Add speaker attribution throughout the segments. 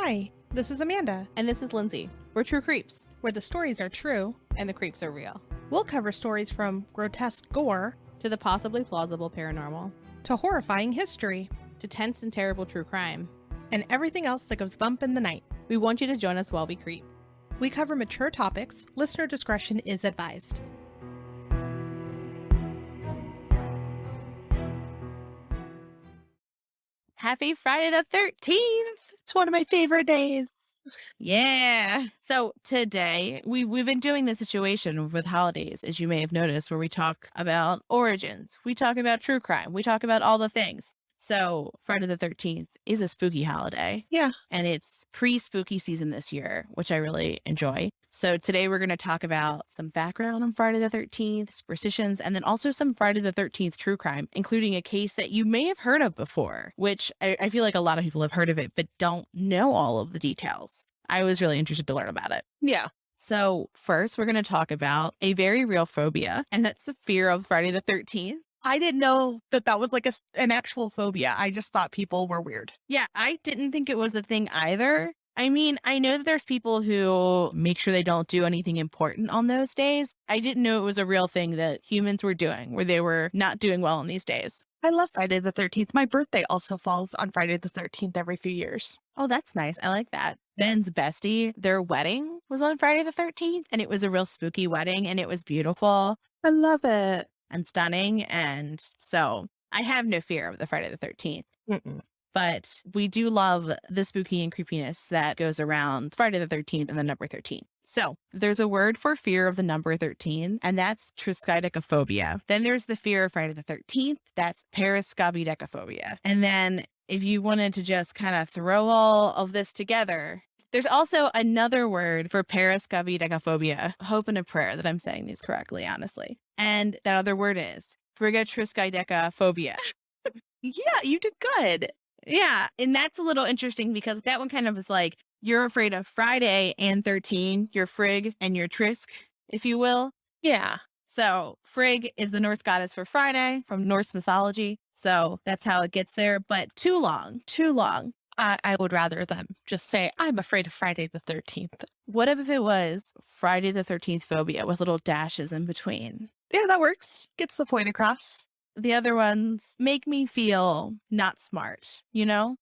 Speaker 1: Hi, this is Amanda.
Speaker 2: And this is Lindsay. We're True Creeps.
Speaker 1: Where the stories are true.
Speaker 2: And the creeps are real.
Speaker 1: We'll cover stories from grotesque gore
Speaker 2: to the possibly plausible paranormal.
Speaker 1: To horrifying history.
Speaker 2: To tense and terrible true crime.
Speaker 1: And everything else that goes bump in the night.
Speaker 2: We want you to join us while we creep.
Speaker 1: We cover mature topics. Listener discretion is advised.
Speaker 2: Happy Friday the 13th!
Speaker 1: It's one of my favorite days.
Speaker 2: Yeah. So today, we've been doing this situation with holidays, as you may have noticed, where we talk about origins. We talk about true crime. We talk about all the things. So Friday the 13th is a spooky holiday.
Speaker 1: Yeah.
Speaker 2: And it's pre-spooky season this year, which I really enjoy. So today we're going to talk about some background on Friday the 13th, superstitions, and then also some Friday the 13th true crime, including a case that you may have heard of before, which I feel like a lot of people have heard of it, but don't know all of the details. I was really interested to learn about it.
Speaker 1: Yeah.
Speaker 2: So first, we're going to talk about a very real phobia, and that's the fear of Friday the 13th.
Speaker 1: I didn't know that was like an actual phobia. I just thought people were weird.
Speaker 2: Yeah, I didn't think it was a thing either. I mean, I know that there's people who make sure they don't do anything important on those days. I didn't know it was a real thing that humans were doing, where they were not doing well on these days.
Speaker 1: I love Friday the 13th. My birthday also falls on Friday the 13th every few years.
Speaker 2: Oh, that's nice. I like that. Ben's bestie, their wedding was on Friday the 13th, and it was a real spooky wedding, and it was beautiful.
Speaker 1: I love it.
Speaker 2: And stunning. And so I have no fear of the Friday the 13th.
Speaker 1: Mm-mm.
Speaker 2: But we do love the spooky and creepiness that goes around Friday the 13th and the number 13. So there's a word for fear of the number 13, and that's triskaidekaphobia. Then there's the fear of Friday the 13th. That's paraskabidecaphobia. And then if you wanted to just kind of throw all of this together, there's also another word for paraskabidecaphobia. Hope and a prayer that I'm saying these correctly, honestly. And that other word is frigatriskaidekaphobia.
Speaker 1: Yeah, you did good.
Speaker 2: Yeah. And that's a little interesting because that one kind of is like, you're afraid of Friday and 13, your frig and your trisk, if you will.
Speaker 1: Yeah.
Speaker 2: So frig is the Norse goddess for Friday from Norse mythology. So that's how it gets there. But too long.
Speaker 1: I would rather them just say, I'm afraid of Friday the 13th.
Speaker 2: What if it was Friday the 13th phobia with little dashes in between?
Speaker 1: Yeah, that works. Gets the point across.
Speaker 2: The other ones make me feel not smart, you know?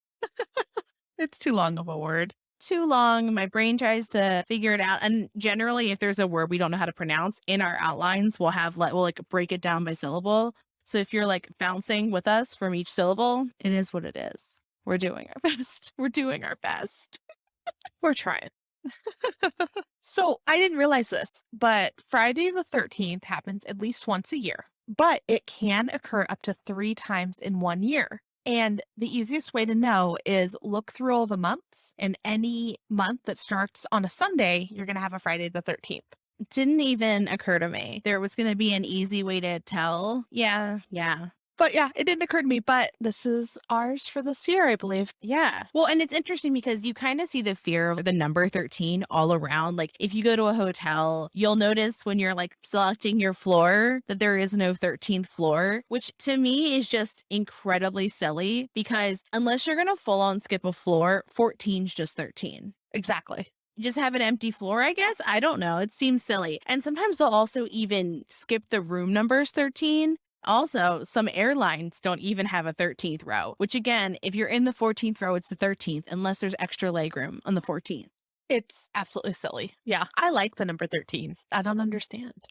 Speaker 1: It's too long of a word.
Speaker 2: Too long. My brain tries to figure it out. And generally, if there's a word we don't know how to pronounce, in our outlines, we'll break it down by syllable. So if you're like bouncing with us from each syllable, it is what it is. We're doing our best. We're doing our best.
Speaker 1: We're trying. So I didn't realize this, but Friday the 13th happens at least once a year, but it can occur up to 3 times in 1 year. And the easiest way to know is look through all the months, and any month that starts on a Sunday, you're going to have a Friday the 13th.
Speaker 2: It didn't even occur to me. There was going to be an easy way to tell. Yeah.
Speaker 1: But yeah, it didn't occur to me, but this is ours for this year, I believe.
Speaker 2: Yeah. Well, and it's interesting because you kind of see the fear of the number 13 all around. Like if you go to a hotel, you'll notice when you're like selecting your floor that there is no 13th floor, which to me is just incredibly silly because unless you're going to full on skip a floor, 14's just 13.
Speaker 1: Exactly.
Speaker 2: Just have an empty floor, I guess. I don't know. It seems silly. And sometimes they'll also even skip the room numbers 13. Also, some airlines don't even have a 13th row, which again, if you're in the 14th row, it's the 13th, unless there's extra legroom on the 14th.
Speaker 1: It's absolutely silly. Yeah, I like the number 13. I don't understand.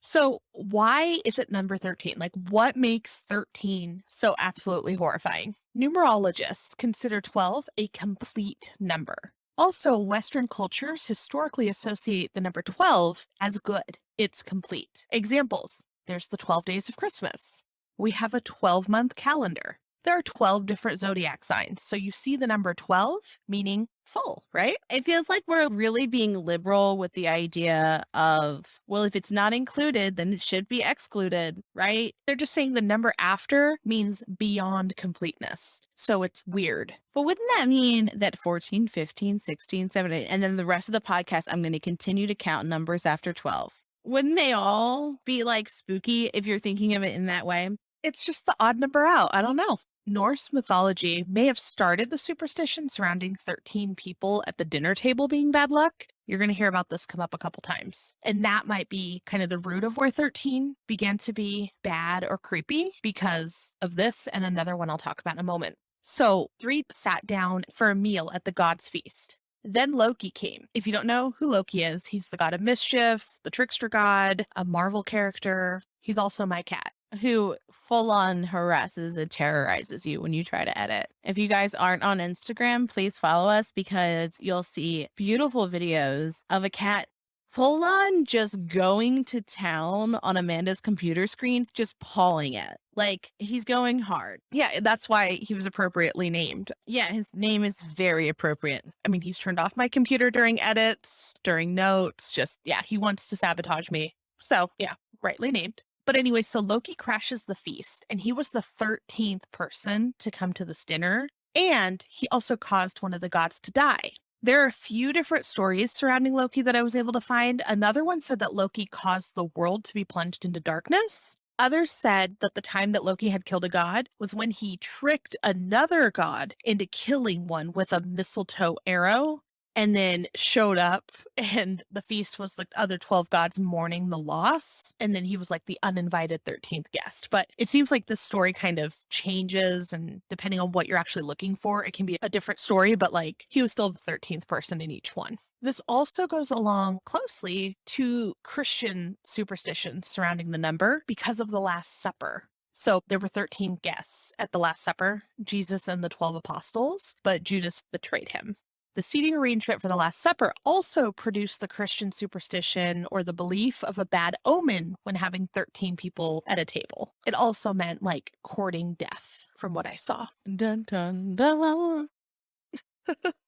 Speaker 1: So why is it number 13? Like what makes 13 so absolutely horrifying? Numerologists consider 12 a complete number. Also, Western cultures historically associate the number 12 as good. It's complete. Examples. There's the 12 days of Christmas. We have a 12-month calendar. There are 12 different zodiac signs. So you see the number 12, meaning full, right?
Speaker 2: It feels like we're really being liberal with the idea of, well, if it's not included, then it should be excluded, right?
Speaker 1: They're just saying the number after means beyond completeness. So it's weird.
Speaker 2: But wouldn't that mean that 14, 15, 16, 17, and then the rest of the podcast, I'm going to continue to count numbers after 12? Wouldn't they all be like spooky if you're thinking of it in that way?
Speaker 1: It's just the odd number out. I don't know. Norse mythology may have started the superstition surrounding 13 people at the dinner table being bad luck. You're going to hear about this come up a couple times. And that might be kind of the root of where 13 began to be bad or creepy because of this and another one I'll talk about in a moment. So, 3 sat down for a meal at the god's feast. Then Loki came. If you don't know who Loki is, he's the god of mischief, the trickster god, a Marvel character. He's also my cat.
Speaker 2: Who full on harasses and terrorizes you when you try to edit. If you guys aren't on Instagram, please follow us because you'll see beautiful videos of a cat full on just going to town on Amanda's computer screen, just pawing it. Like he's going hard.
Speaker 1: Yeah, that's why he was appropriately named.
Speaker 2: Yeah, his name is very appropriate.
Speaker 1: I mean, he's turned off my computer during edits, during notes, just, yeah, he wants to sabotage me. So, yeah, rightly named. But anyway, so Loki crashes the feast, and he was the 13th person to come to this dinner, and he also caused one of the gods to die. There are a few different stories surrounding Loki that I was able to find. Another one said that Loki caused the world to be plunged into darkness. Others said that the time that Loki had killed a god was when he tricked another god into killing one with a mistletoe arrow and then showed up, and the feast was the other 12 gods mourning the loss. And then he was like the uninvited 13th guest. But it seems like this story kind of changes, and depending on what you're actually looking for, it can be a different story, but like he was still the 13th person in each one. This also goes along closely to Christian superstitions surrounding the number because of the Last Supper. So there were 13 guests at the Last Supper, Jesus and the 12 apostles, but Judas betrayed him. The seating arrangement for the Last Supper also produced the Christian superstition or the belief of a bad omen when having 13 people at a table. It also meant like courting death, from what I saw.
Speaker 2: Dun, dun, dun.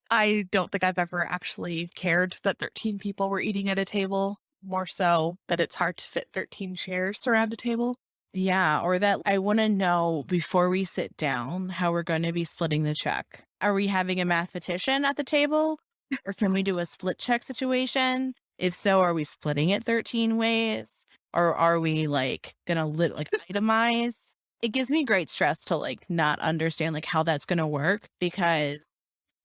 Speaker 1: I don't think I've ever actually cared that 13 people were eating at a table, more so that it's hard to fit 13 chairs around a table.
Speaker 2: Yeah, or that I want to know before we sit down how we're going to be splitting the check. Are we having a mathematician at the table? Or can we do a split check situation? If so, are we splitting it 13 ways? Or are we like going to like itemize? It gives me great stress to like not understand like how that's going to work because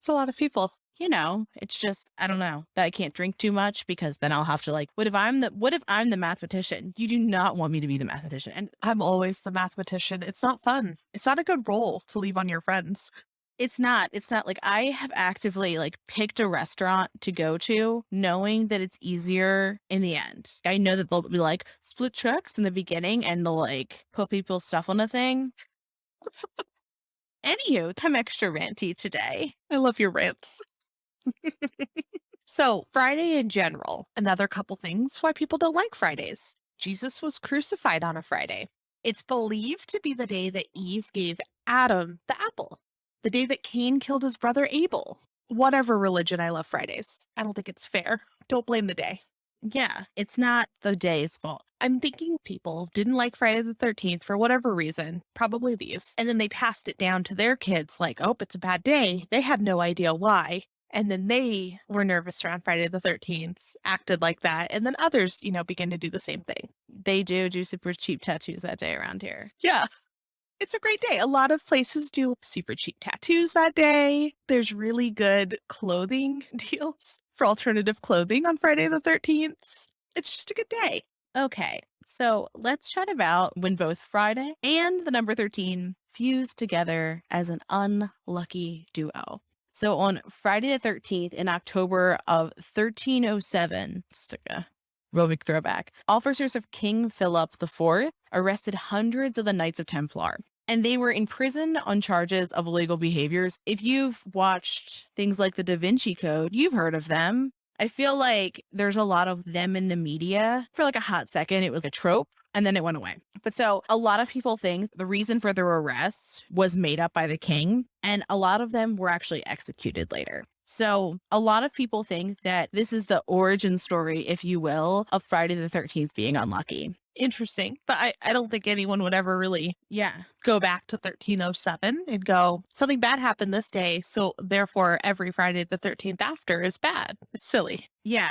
Speaker 1: It's a lot of people.
Speaker 2: you know, it's just, I don't know, that I can't drink too much because then I'll have to like, what if I'm the mathematician? You do not want me to be the mathematician. And
Speaker 1: I'm always the mathematician. It's not fun. It's not a good role to leave on your friends.
Speaker 2: it's not like I have actively like picked a restaurant to go to knowing that it's easier in the end. I know that they'll be like split checks in the beginning and they'll like put people's stuff on a thing. Anywho, I'm extra ranty today.
Speaker 1: I love your rants. So, Friday in general, another couple things why people don't like Fridays. Jesus was crucified on a Friday. It's believed to be the day that Eve gave Adam the apple, the day that Cain killed his brother Abel. Whatever religion, I love Fridays. I don't think it's fair. Don't blame the day.
Speaker 2: Yeah, it's not the day's fault.
Speaker 1: I'm thinking people didn't like Friday the 13th for whatever reason, probably these, and then they passed it down to their kids like, oh, it's a bad day. They had no idea why. And then they were nervous around Friday the 13th, acted like that. And then others, begin to do the same thing.
Speaker 2: They do super cheap tattoos that day around here.
Speaker 1: Yeah. It's a great day. A lot of places do super cheap tattoos that day. There's really good clothing deals for alternative clothing on Friday the 13th. It's just a good day.
Speaker 2: Okay, so let's chat about when both Friday and the number 13 fuse together as an unlucky duo. So on Friday the 13th in October of 1307, just like a real big throwback, officers of King Philip IV arrested hundreds of the Knights of Templar. And they were imprisoned on charges of illegal behaviors. If you've watched things like the Da Vinci Code, you've heard of them. I feel like there's a lot of them in the media. For like a hot second, it was a trope and then it went away. But so a lot of people think the reason for their arrests was made up by the king, and a lot of them were actually executed later. So a lot of people think that this is the origin story, if you will, of Friday the 13th being unlucky.
Speaker 1: Interesting. But I don't think anyone would ever really
Speaker 2: Yeah.
Speaker 1: go back to 1307 and go, something bad happened this day. So therefore, every Friday the 13th after is bad. It's silly.
Speaker 2: Yeah,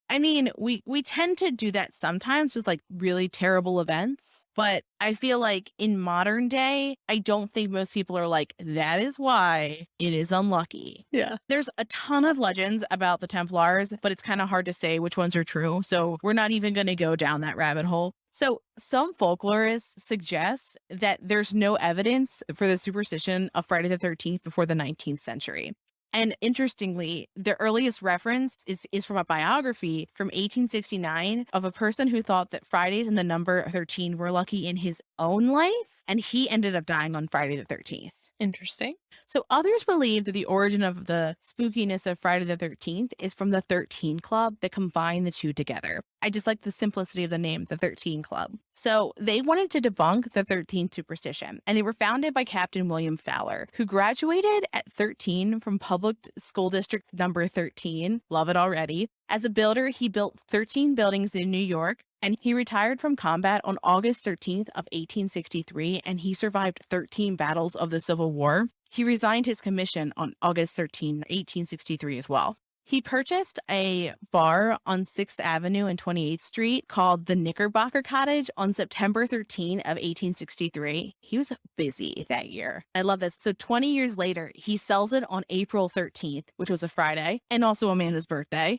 Speaker 2: I mean, we tend to do that sometimes with like really terrible events, but I feel like in modern day, I don't think most people are like, that is why it is unlucky.
Speaker 1: Yeah.
Speaker 2: There's a ton of legends about the Templars, but it's kind of hard to say which ones are true. So we're not even going to go down that rabbit hole. So some folklorists suggest that there's no evidence for the superstition of Friday the 13th before the 19th century. And interestingly, the earliest reference is from a biography from 1869 of a person who thought that Fridays and the number 13 were lucky in his own life, and he ended up dying on Friday the 13th.
Speaker 1: Interesting.
Speaker 2: So others believe that the origin of the spookiness of Friday the 13th is from the 13 Club that combined the two together. I just like the simplicity of the name, the 13 Club. So they wanted to debunk the 13 superstition, and they were founded by Captain William Fowler, who graduated at 13 from public school district number 13. Love it already. As a builder, he built 13 buildings in New York, and he retired from combat on August 13th of 1863, and he survived 13 battles of the Civil War. He resigned his commission on August 13, 1863 as well. He purchased a bar on 6th Avenue and 28th Street called the Knickerbocker Cottage on September 13 of 1863. He was busy that year. I love this. So 20 years later, he sells it on April 13th, which was a Friday, and also Amanda's birthday,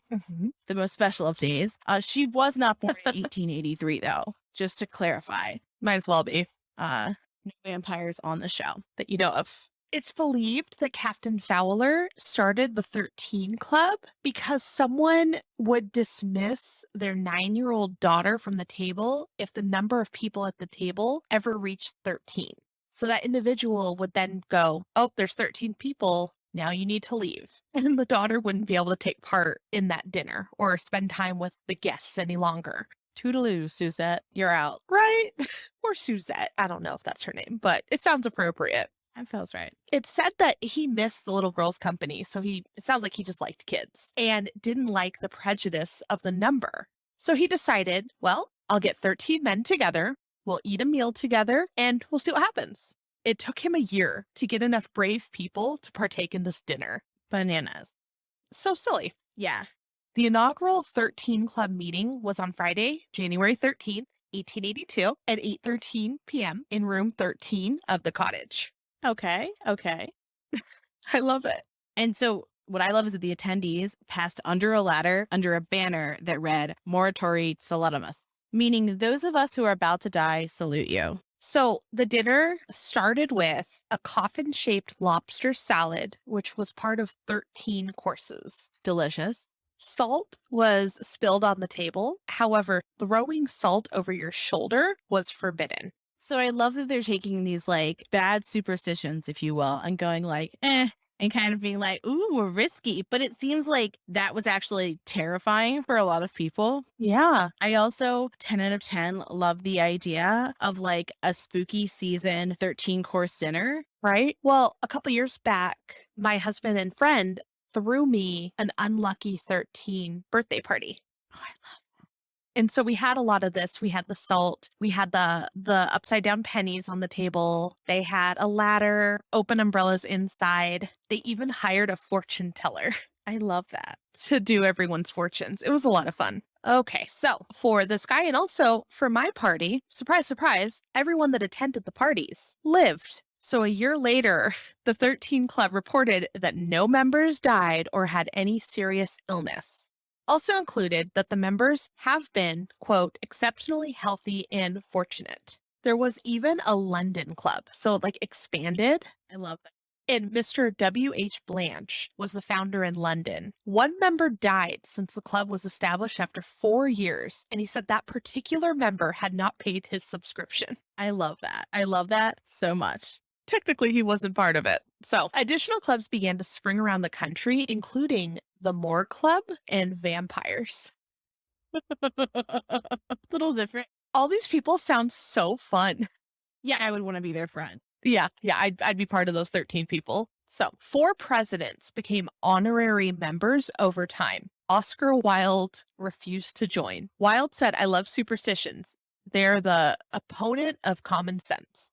Speaker 2: the most special of days. She was not born in 1883, though, just to clarify.
Speaker 1: Might as well be.
Speaker 2: No vampires on the show.
Speaker 1: That you know of. It's believed that Captain Fowler started the 13 Club because someone would dismiss their 9-year-old daughter from the table if the number of people at the table ever reached 13. So that individual would then go, oh, there's 13 people. Now you need to leave. And the daughter wouldn't be able to take part in that dinner or spend time with the guests any longer.
Speaker 2: Toodaloo, Suzette. You're out.
Speaker 1: Right? Or Suzette. I don't know if that's her name, but it sounds appropriate.
Speaker 2: That feels right.
Speaker 1: It's said that he missed the little girl's company, so it sounds like he just liked kids and didn't like the prejudice of the number. So he decided, well, I'll get 13 men together, we'll eat a meal together, and we'll see what happens. It took him a year to get enough brave people to partake in this dinner.
Speaker 2: Bananas.
Speaker 1: So silly.
Speaker 2: Yeah.
Speaker 1: The inaugural 13 Club meeting was on Friday, January 13th, 1882 at 8:13 p.m. in room 13 of the cottage.
Speaker 2: Okay.
Speaker 1: I love it.
Speaker 2: And so what I love is that the attendees passed under a ladder under a banner that read Moratori Salutamus, meaning those of us who are about to die salute you.
Speaker 1: So the dinner started with a coffin-shaped lobster salad, which was part of 13 courses.
Speaker 2: Delicious.
Speaker 1: Salt was spilled on the table. However, throwing salt over your shoulder was forbidden.
Speaker 2: So I love that they're taking these like bad superstitions, if you will, and going like, and kind of being like, ooh, we're risky. But it seems like that was actually terrifying for a lot of people.
Speaker 1: Yeah.
Speaker 2: I also, 10 out of 10, love the idea of like a spooky season 13-course dinner.
Speaker 1: Right? Well, a couple years back, my husband and friend threw me an unlucky 13 birthday party.
Speaker 2: Oh, I love.
Speaker 1: And so we had a lot of this. We had the salt. We had the upside down pennies on the table. They had a ladder, open umbrellas inside. They even hired a fortune teller
Speaker 2: I love that.
Speaker 1: to do everyone's fortunes. It was a lot of fun. Okay, so for this guy and also for my party, surprise, surprise, everyone that attended the parties lived. So a year later, the 13 Club reported that no members died or had any serious illness. Also included that the members have been, quote, exceptionally healthy and fortunate. There was even a London club, so like expanded.
Speaker 2: I love that.
Speaker 1: And Mr. W.H. Blanche was the founder in London. One member died since the club was established after 4 years, and he said that particular member had not paid his subscription.
Speaker 2: I love that. I love that so much.
Speaker 1: Technically, he wasn't part of it. So additional clubs began to spring around the country, including the Moor Club and vampires.
Speaker 2: Little different.
Speaker 1: All these people sound so fun.
Speaker 2: Yeah, I would want to be their friend.
Speaker 1: Yeah, I'd be part of those 13 people. So 4 presidents became honorary members over time. Oscar Wilde refused to join. Wilde said, I love superstitions. They're the opponent of common sense.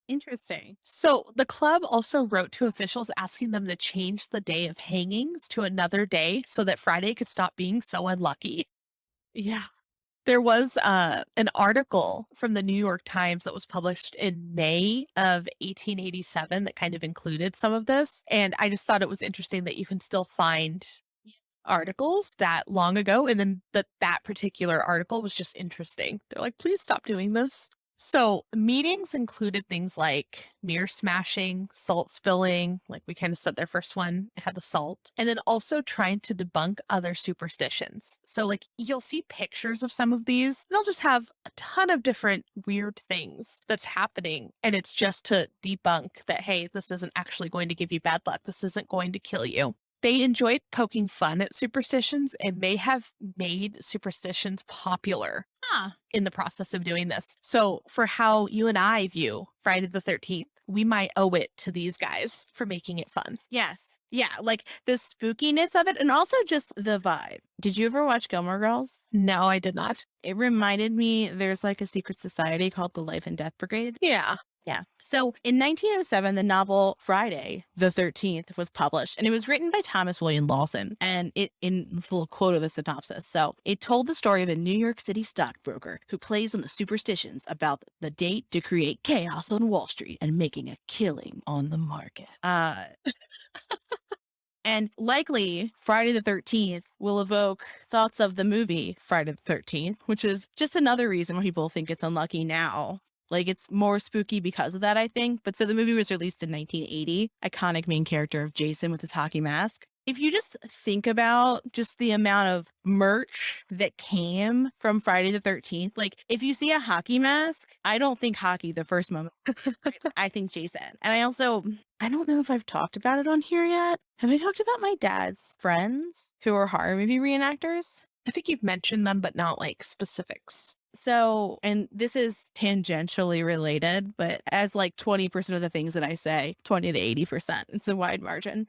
Speaker 2: Interesting.
Speaker 1: So the club also wrote to officials asking them to change the day of hangings to another day so that Friday could stop being so unlucky. Yeah. There was an article from the New York Times that was published in May of 1887 that kind of included some of this. And I just thought it was interesting that you can still find articles that long ago. And then that particular article was just interesting. They're like, please stop doing this. So meetings included things like mirror smashing, salt spilling, like we kind of said their first one, it had the salt, and then also trying to debunk other superstitions. So like you'll see pictures of some of these, they'll just have a ton of different weird things that's happening. And it's just to debunk that, hey, this isn't actually going to give you bad luck. This isn't going to kill you. They enjoyed poking fun at superstitions and may have made superstitions popular
Speaker 2: Huh.
Speaker 1: in the process of doing this. So, for how you and I view Friday the 13th, we might owe it to these guys for making it fun.
Speaker 2: Yes. Yeah. Like the spookiness of it and also just the vibe. Did you ever watch Gilmore Girls?
Speaker 1: No, I did not.
Speaker 2: It reminded me there's like a secret society called the Life and Death Brigade.
Speaker 1: Yeah.
Speaker 2: Yeah. So in 1907, the novel Friday the 13th was published, and it was written by Thomas William Lawson. And it, in the little quote of the synopsis, so it told the story of a New York City stockbroker who plays on the superstitions about the date to create chaos on Wall Street and making a killing on the market. And likely Friday the 13th will evoke thoughts of the movie Friday the 13th, which is just another reason why people think it's unlucky now. Like, it's more spooky because of that, I think. But so the movie was released in 1980, iconic main character of Jason with his hockey mask. If you just think about just the amount of merch that came from Friday the 13th, like if you see a hockey mask, I don't think hockey the first moment. I think Jason. And I don't know if I've talked about it on here yet. Have I talked about my dad's friends who are horror movie reenactors?
Speaker 1: I think you've mentioned them, but not like specifics.
Speaker 2: So, and this is tangentially related, but as like 20% of the things that I say, 20 to 80%, it's a wide margin.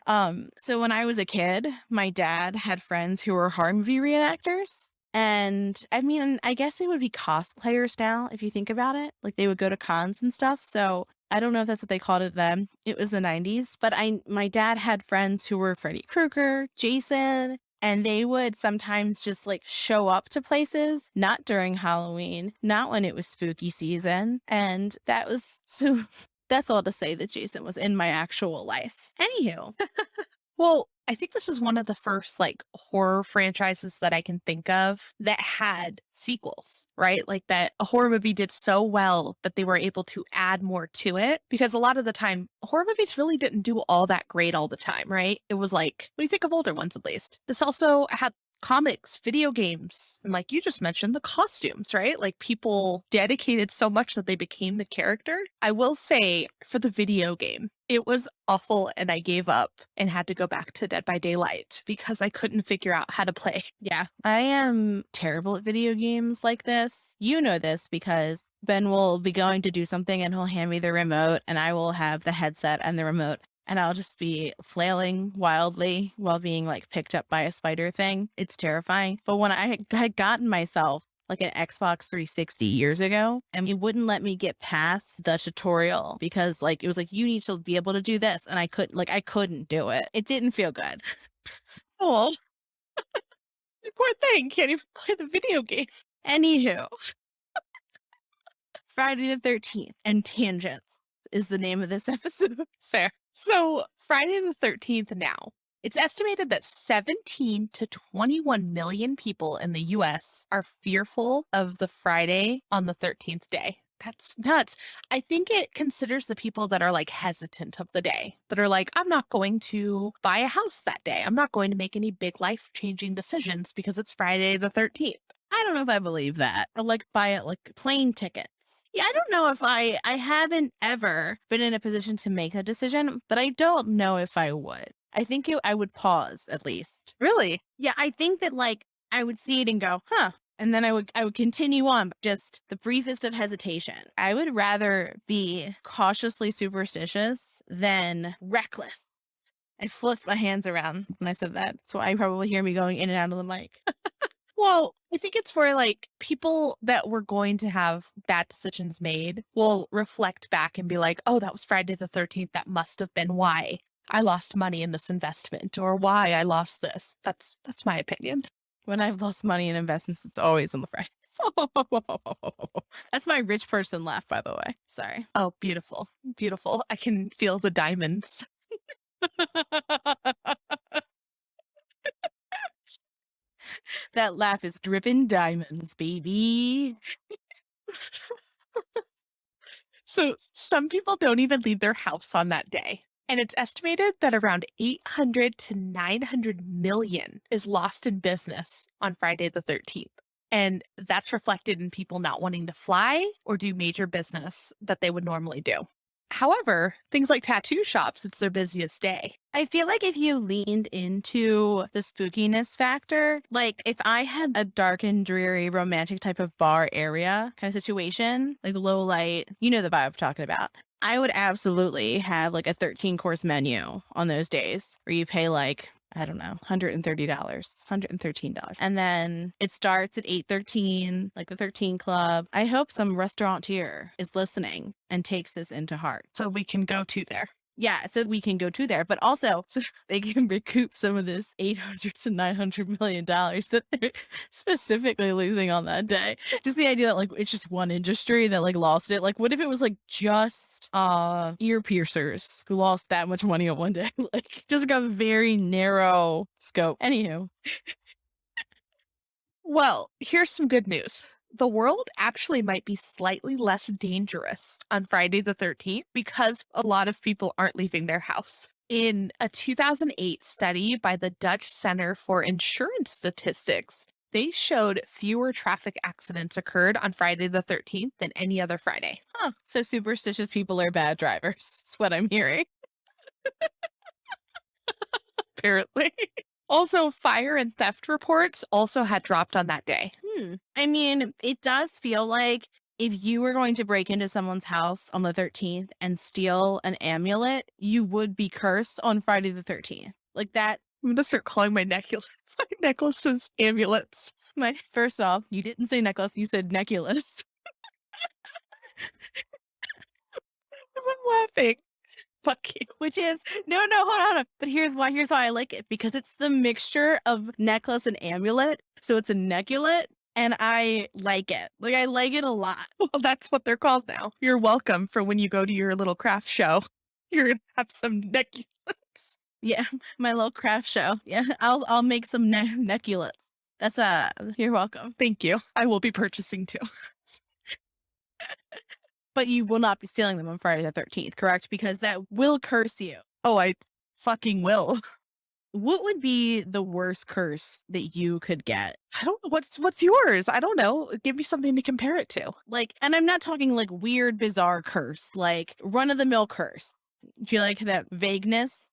Speaker 2: So when I was a kid, my dad had friends who were horror movie reenactors. And I mean, I guess they would be cosplayers now, if you think about it. Like they would go to cons and stuff. So I don't know if that's what they called it then. It was the 90s. But my dad had friends who were Freddy Krueger, Jason, and they would sometimes just like show up to places, not during Halloween, not when it was spooky season. And that was so that's all to say that Jason was in my actual life. Anywho.
Speaker 1: Well, I think this is one of the first like horror franchises that I can think of that had sequels, right? Like that a horror movie did so well that they were able to add more to it because a lot of the time horror movies really didn't do all that great all the time, right? It was like, when you think of older ones at least. This also had comics, video games, and like you just mentioned, the costumes, right? Like people dedicated so much that they became the character. I will say for the video game, it was awful and I gave up and had to go back to Dead by Daylight because I couldn't figure out how to play.
Speaker 2: Yeah, I am terrible at video games like this. You know this because Ben will be going to do something and he'll hand me the remote and I will have the headset and the remote. And I'll just be flailing wildly while being like picked up by a spider thing. It's terrifying. But when I had gotten myself like an Xbox 360 years ago, and it wouldn't let me get past the tutorial because like it was like, you need to be able to do this. And I couldn't do it. It didn't feel good.
Speaker 1: Oh, poor thing. Can't even play the video game.
Speaker 2: Anywho, Friday the 13th and Tangents is the name of this episode.
Speaker 1: Fair. So Friday the 13th now, it's estimated that 17 to 21 million people in the US are fearful of the Friday on the 13th day. That's nuts. I think it considers the people that are like hesitant of the day, that are like, I'm not going to buy a house that day. I'm not going to make any big life changing decisions because it's Friday the 13th.
Speaker 2: I don't know if I believe that. Or like buy it like plane tickets. Yeah, I don't know if I haven't ever been in a position to make a decision, but I don't know if I would. I think I would pause at least.
Speaker 1: Really?
Speaker 2: Yeah, I think that like I would see it and go, huh. And then I would continue on, just the briefest of hesitation. I would rather be cautiously superstitious than reckless. I flipped my hands around when I said that. That's why you probably hear me going in and out of the mic.
Speaker 1: Well, I think it's where like people that were going to have bad decisions made will reflect back and be like, oh, that was Friday the 13th. That must have been why I lost money in this investment or why I lost this. That's my opinion.
Speaker 2: When I've lost money in investments, it's always on the Friday. That's my rich person laugh, by the way. Sorry.
Speaker 1: Oh, beautiful. Beautiful. I can feel the diamonds.
Speaker 2: That laugh is dripping diamonds, baby.
Speaker 1: So some people don't even leave their house on that day. And it's estimated that around 800 to 900 million is lost in business on Friday the 13th. And that's reflected in people not wanting to fly or do major business that they would normally do. However, things like tattoo shops, it's their busiest day.
Speaker 2: I feel like if you leaned into the spookiness factor, like if I had a dark and dreary romantic type of bar area kind of situation, like low light, you know the vibe I'm talking about. I would absolutely have like a 13-course menu on those days where you pay like, I don't know, $130, $113. And then it starts at 8:13, like the 13 Club. I hope some restaurateur is listening and takes this into heart.
Speaker 1: So we can go to there.
Speaker 2: Yeah, so we can go to there, but also so they can recoup some of this 800 to 900 million dollars that they're specifically losing on that day. Just the idea that like it's just one industry that like lost it. Like, what if it was like just ear piercers who lost that much money on one day? Like, just like a very narrow scope. Anywho,
Speaker 1: Well, here's some good news. The world actually might be slightly less dangerous on Friday the 13th because a lot of people aren't leaving their house. In a 2008 study by the Dutch Center for Insurance Statistics, they showed fewer traffic accidents occurred on Friday the 13th than any other Friday.
Speaker 2: huh? So superstitious people are bad drivers. That's what I'm hearing.
Speaker 1: Apparently. Also, fire and theft reports also had dropped on that day.
Speaker 2: I mean, it does feel like if you were going to break into someone's house on the 13th and steal an amulet, you would be cursed on Friday the 13th. Like that.
Speaker 1: I'm gonna start calling my necklaces amulets.
Speaker 2: My first off, you didn't say necklace, you said necklace.
Speaker 1: I'm laughing. Fuck you.
Speaker 2: Which is no, hold on. But here's why I like it, because it's the mixture of necklace and amulet. So it's a necklet, and I like it. Like I like it a lot.
Speaker 1: Well, that's what they're called now. You're welcome for when you go to your little craft show. You're gonna have some necklaces.
Speaker 2: Yeah, my little craft show. Yeah, I'll make some necklets. That's you're welcome.
Speaker 1: Thank you. I will be purchasing too.
Speaker 2: But you will not be stealing them on Friday the 13th, correct? Because that will curse you.
Speaker 1: Oh, I fucking will.
Speaker 2: What would be the worst curse that you could get?
Speaker 1: I don't know what's yours. I don't know. Give me something to compare it to.
Speaker 2: Like, and I'm not talking like weird, bizarre curse, like run of the mill curse. Do you like that vagueness?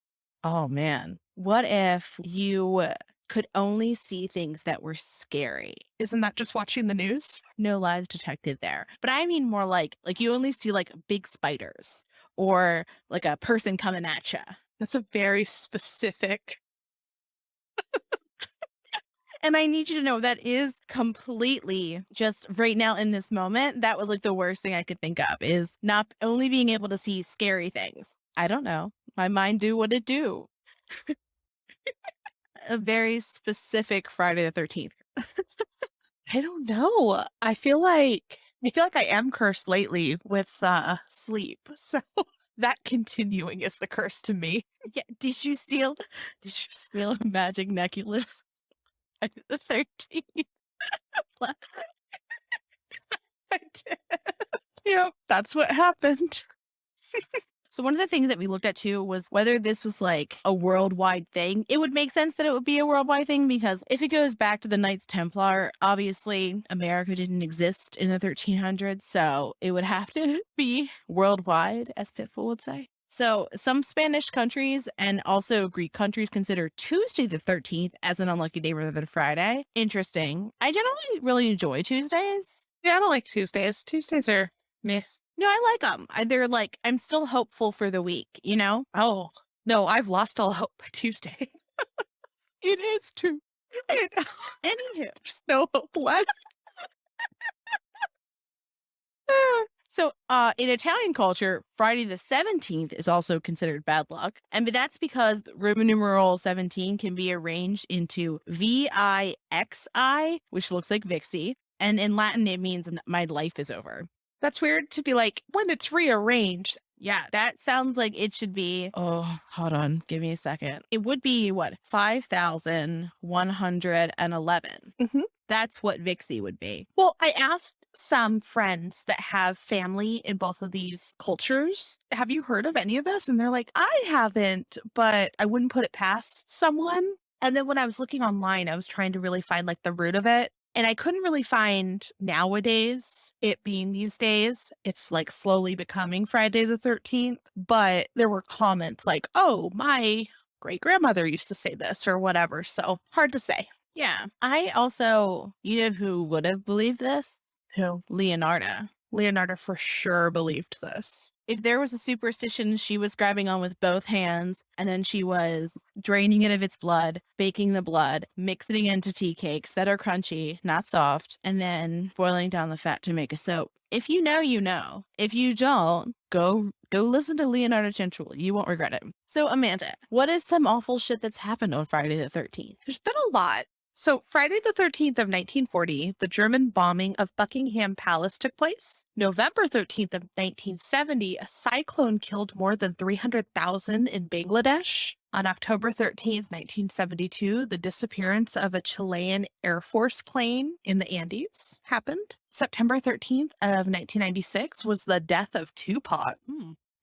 Speaker 2: Oh man. What if you could only see things that were scary?
Speaker 1: Isn't that just watching the news?
Speaker 2: No lies detected there. But I mean more like you only see like big spiders or like a person coming at you.
Speaker 1: That's a very specific.
Speaker 2: And I need you to know that is completely just right now in this moment. That was like the worst thing I could think of, is not only being able to see scary things. I don't know. My mind do what it do. A very specific Friday the 13th.
Speaker 1: I don't know. I feel like I am cursed lately with sleep. So that continuing is the curse to me.
Speaker 2: Yeah. Did you steal a magic necklace? Friday the 13th.
Speaker 1: I did. Yep, that's what happened.
Speaker 2: So one of the things that we looked at too was whether this was like a worldwide thing. It would make sense that it would be a worldwide thing, because if it goes back to the Knights Templar, obviously America didn't exist in the 1300s, so it would have to be worldwide, as Pitfall would say. So some Spanish countries and also Greek countries consider Tuesday the 13th as an unlucky day rather than Friday. Interesting. I generally really enjoy Tuesdays.
Speaker 1: Yeah, I don't like Tuesdays. Tuesdays are meh.
Speaker 2: No, I like them. They're like, I'm still hopeful for the week, you know?
Speaker 1: Oh, no, I've lost all hope by Tuesday.
Speaker 2: It is true.
Speaker 1: I know.
Speaker 2: Anywho,
Speaker 1: There's no hope left.
Speaker 2: so in Italian culture, Friday the 17th is also considered bad luck. And that's because the Roman numeral 17 can be arranged into VIXI, which looks like Vixie. And in Latin, it means my life is over.
Speaker 1: That's weird to be like, when it's rearranged.
Speaker 2: Yeah, that sounds like it should be. Oh, hold on. Give me a second. It would be what? 5,111.
Speaker 1: Mhm.
Speaker 2: That's what Vixie would be.
Speaker 1: Well, I asked some friends that have family in both of these cultures, have you heard of any of this? And they're like, I haven't, but I wouldn't put it past someone. And then when I was looking online, I was trying to really find like the root of it. And I couldn't really find nowadays, it being these days, it's like slowly becoming Friday the 13th. But there were comments like, oh, my great grandmother used to say this or whatever. So hard to say.
Speaker 2: Yeah. I also, you know who would have believed this?
Speaker 1: Who?
Speaker 2: Leonardo.
Speaker 1: Leonardo for sure believed this.
Speaker 2: If there was a superstition, she was grabbing on with both hands and then she was draining it of its blood, baking the blood, mixing it into tea cakes that are crunchy, not soft, and then boiling down the fat to make a soap. If you know, you know. If you don't, go listen to Leonardo Cianciulli. You won't regret it. So, Amanda, what is some awful shit that's happened on Friday the 13th?
Speaker 1: There's been a lot. So, Friday the 13th of 1940, the German bombing of Buckingham Palace took place. November 13th of 1970, a cyclone killed more than 300,000 in Bangladesh. On October 13th, 1972, the disappearance of a Chilean Air Force plane in the Andes happened. September 13th of 1996 was the death of Tupac.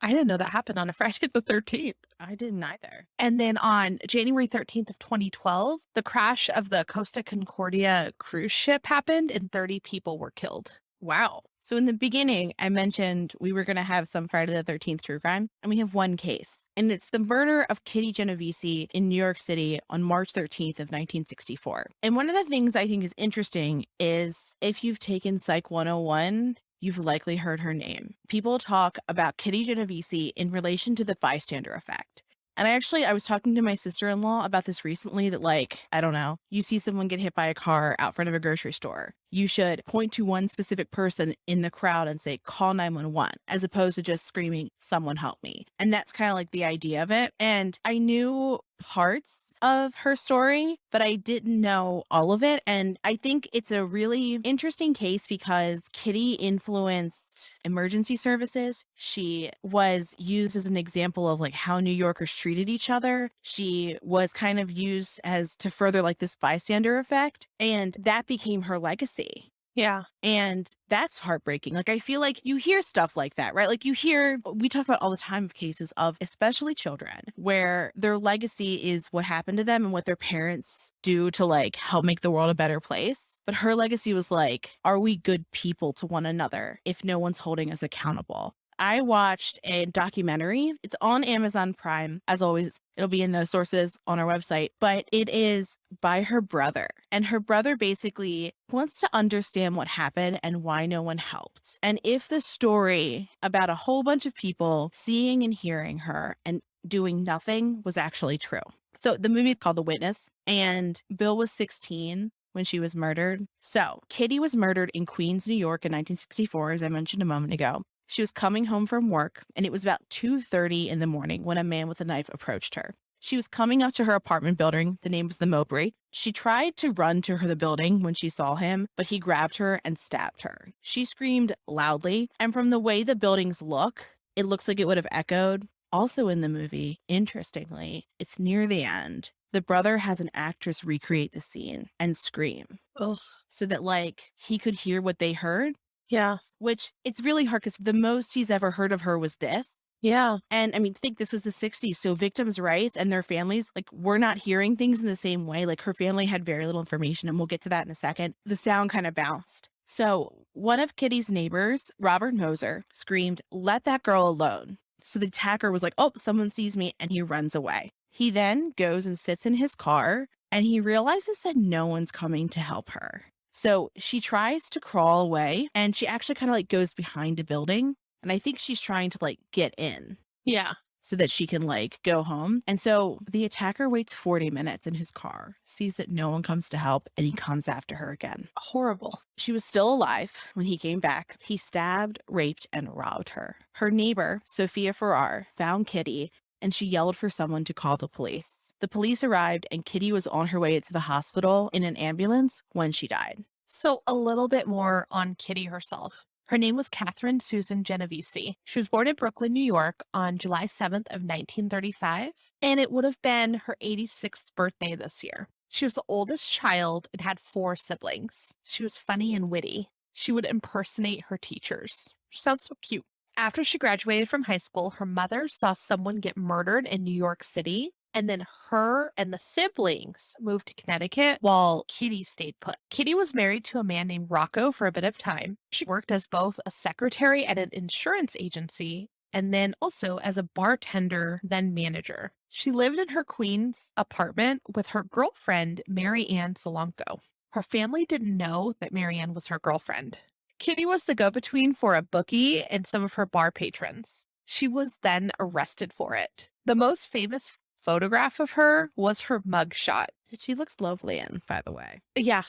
Speaker 1: I didn't know that happened on a Friday the 13th.
Speaker 2: I didn't either.
Speaker 1: And then on January 13th of 2012, the crash of the Costa Concordia cruise ship happened and 30 people were killed.
Speaker 2: Wow. So in the beginning, I mentioned we were going to have some Friday the 13th true crime, and we have one case. And it's the murder of Kitty Genovese in New York City on March 13th of 1964. And one of the things I think is interesting is if you've taken Psych 101, you've likely heard her name. People talk about Kitty Genovese in relation to the bystander effect. And I was talking to my sister-in-law about this recently that like, I don't know, you see someone get hit by a car out front of a grocery store. You should point to one specific person in the crowd and say, call 911, as opposed to just screaming, someone help me. And that's kind of like the idea of it. And I knew parts of her story, but I didn't know all of it. And I think it's a really interesting case because Kitty influenced emergency services. She was used as an example of like how New Yorkers treated each other. She was kind of used as to further like this bystander effect. And that became her legacy.
Speaker 1: Yeah.
Speaker 2: And that's heartbreaking. Like, I feel like you hear stuff like that, right? Like we talk about all the time of cases of especially children where their legacy is what happened to them and what their parents do to like help make the world a better place. But her legacy was like, are we good people to one another if no one's holding us accountable? I watched a documentary. It's on Amazon Prime. As always, it'll be in the sources on our website, but it is by her brother. And her brother basically wants to understand what happened and why no one helped. And if the story about a whole bunch of people seeing and hearing her and doing nothing was actually true. So the movie is called The Witness, and Bill was 16 when she was murdered. So Kitty was murdered in Queens, New York in 1964, as I mentioned a moment ago. She was coming home from work, and it was about 2:30 in the morning when a man with a knife approached her. She was coming up to her apartment building. The name was the Mowbray. She tried to run to the building when she saw him, but he grabbed her and stabbed her. She screamed loudly, and from the way the buildings look, it looks like it would have echoed. Also in the movie, interestingly, it's near the end. The brother has an actress recreate the scene and scream.
Speaker 1: Ugh.
Speaker 2: So that like he could hear what they heard.
Speaker 1: Yeah.
Speaker 2: Which it's really hard because the most he's ever heard of her was this.
Speaker 1: Yeah.
Speaker 2: And I mean, think this was the 60s. So victims' rights and their families, like, we're not hearing things in the same way. Like, her family had very little information, and we'll get to that in a second. The sound kind of bounced. So one of Kitty's neighbors, Robert Moser, screamed, "Let that girl alone." So the attacker was like, oh, someone sees me, and he runs away. He then goes and sits in his car, and he realizes that no one's coming to help her. So she tries to crawl away, and she actually kind of like goes behind a building. And I think she's trying to like get in.
Speaker 1: Yeah.
Speaker 2: so that she can like go home. And so the attacker waits 40 minutes in his car, sees that no one comes to help, and he comes after her again.
Speaker 1: Horrible.
Speaker 2: She was still alive when he came back. He stabbed, raped, and robbed her. Her neighbor, Sophie Ferrara, found Kitty, and she yelled for someone to call the police. The police arrived, and Kitty was on her way to the hospital in an ambulance when she died.
Speaker 1: So a little bit more on Kitty herself. Her name was Catherine Susan Genovese. She was born in Brooklyn, New York on July 7th of 1935, and it would have been her 86th birthday this year. She was the oldest child and had 4 siblings. She was funny and witty. She would impersonate her teachers. She sounds so cute. After she graduated from high school, her mother saw someone get murdered in New York City, and then her and the siblings moved to Connecticut while Kitty stayed put. Kitty was married to a man named Rocco for a bit of time. She worked as both a secretary at an insurance agency and then also as a bartender, then manager. She lived in her Queens apartment with her girlfriend, Mary Ann Solanco. Her family didn't know that Mary Ann was her girlfriend. Kitty was the go-between for a bookie and some of her bar patrons. She was then arrested for it. The most famous photograph of her was her mugshot.
Speaker 2: She looks lovely in, by the way.
Speaker 1: Yeah,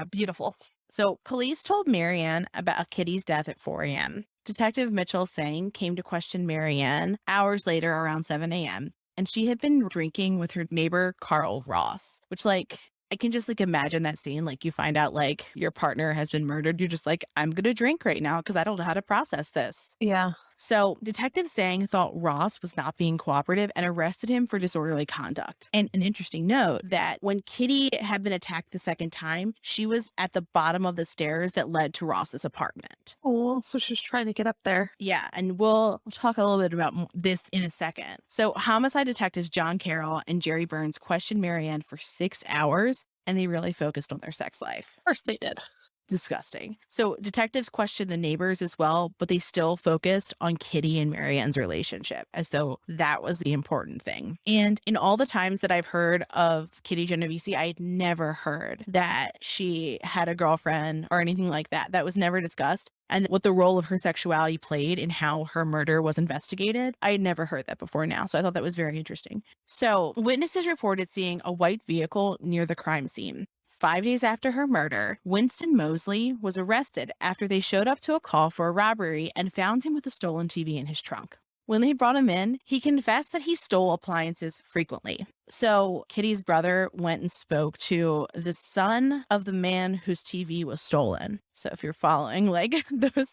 Speaker 1: beautiful.
Speaker 2: So police told Marianne about Kitty's death at 4 a.m. Detective Mitchell Sang came to question Marianne hours later around 7 a.m. And she had been drinking with her neighbor, Carl Ross, which like, I can just like imagine that scene. Like you find out like your partner has been murdered. You're just like, I'm going to drink right now because I don't know how to process this.
Speaker 1: Yeah.
Speaker 2: So Detective Sang thought Ross was not being cooperative and arrested him for disorderly conduct. And an interesting note that when Kitty had been attacked the second time, she was at the bottom of the stairs that led to Ross's apartment.
Speaker 1: Oh, so she was trying to get up there.
Speaker 2: Yeah, and we'll talk a little bit about this in a second. So homicide detectives John Carroll and Jerry Burns questioned Marianne for 6 hours, and they really focused on their sex life.
Speaker 1: Of course they did.
Speaker 2: Disgusting. So detectives questioned the neighbors as well, but they still focused on Kitty and Marianne's relationship as though that was the important thing. And in all the times that I've heard of Kitty Genovese, I had never heard that she had a girlfriend or anything like that. That was never discussed. And what the role of her sexuality played in how her murder was investigated. I had never heard that before now, so I thought that was very interesting. So witnesses reported seeing a white vehicle near the crime scene. 5 days after her murder, Winston Mosley was arrested after they showed up to a call for a robbery and found him with a stolen TV in his trunk. When they brought him in, he confessed that he stole appliances frequently. So Kitty's brother went and spoke to the son of the man whose TV was stolen. So if you're following like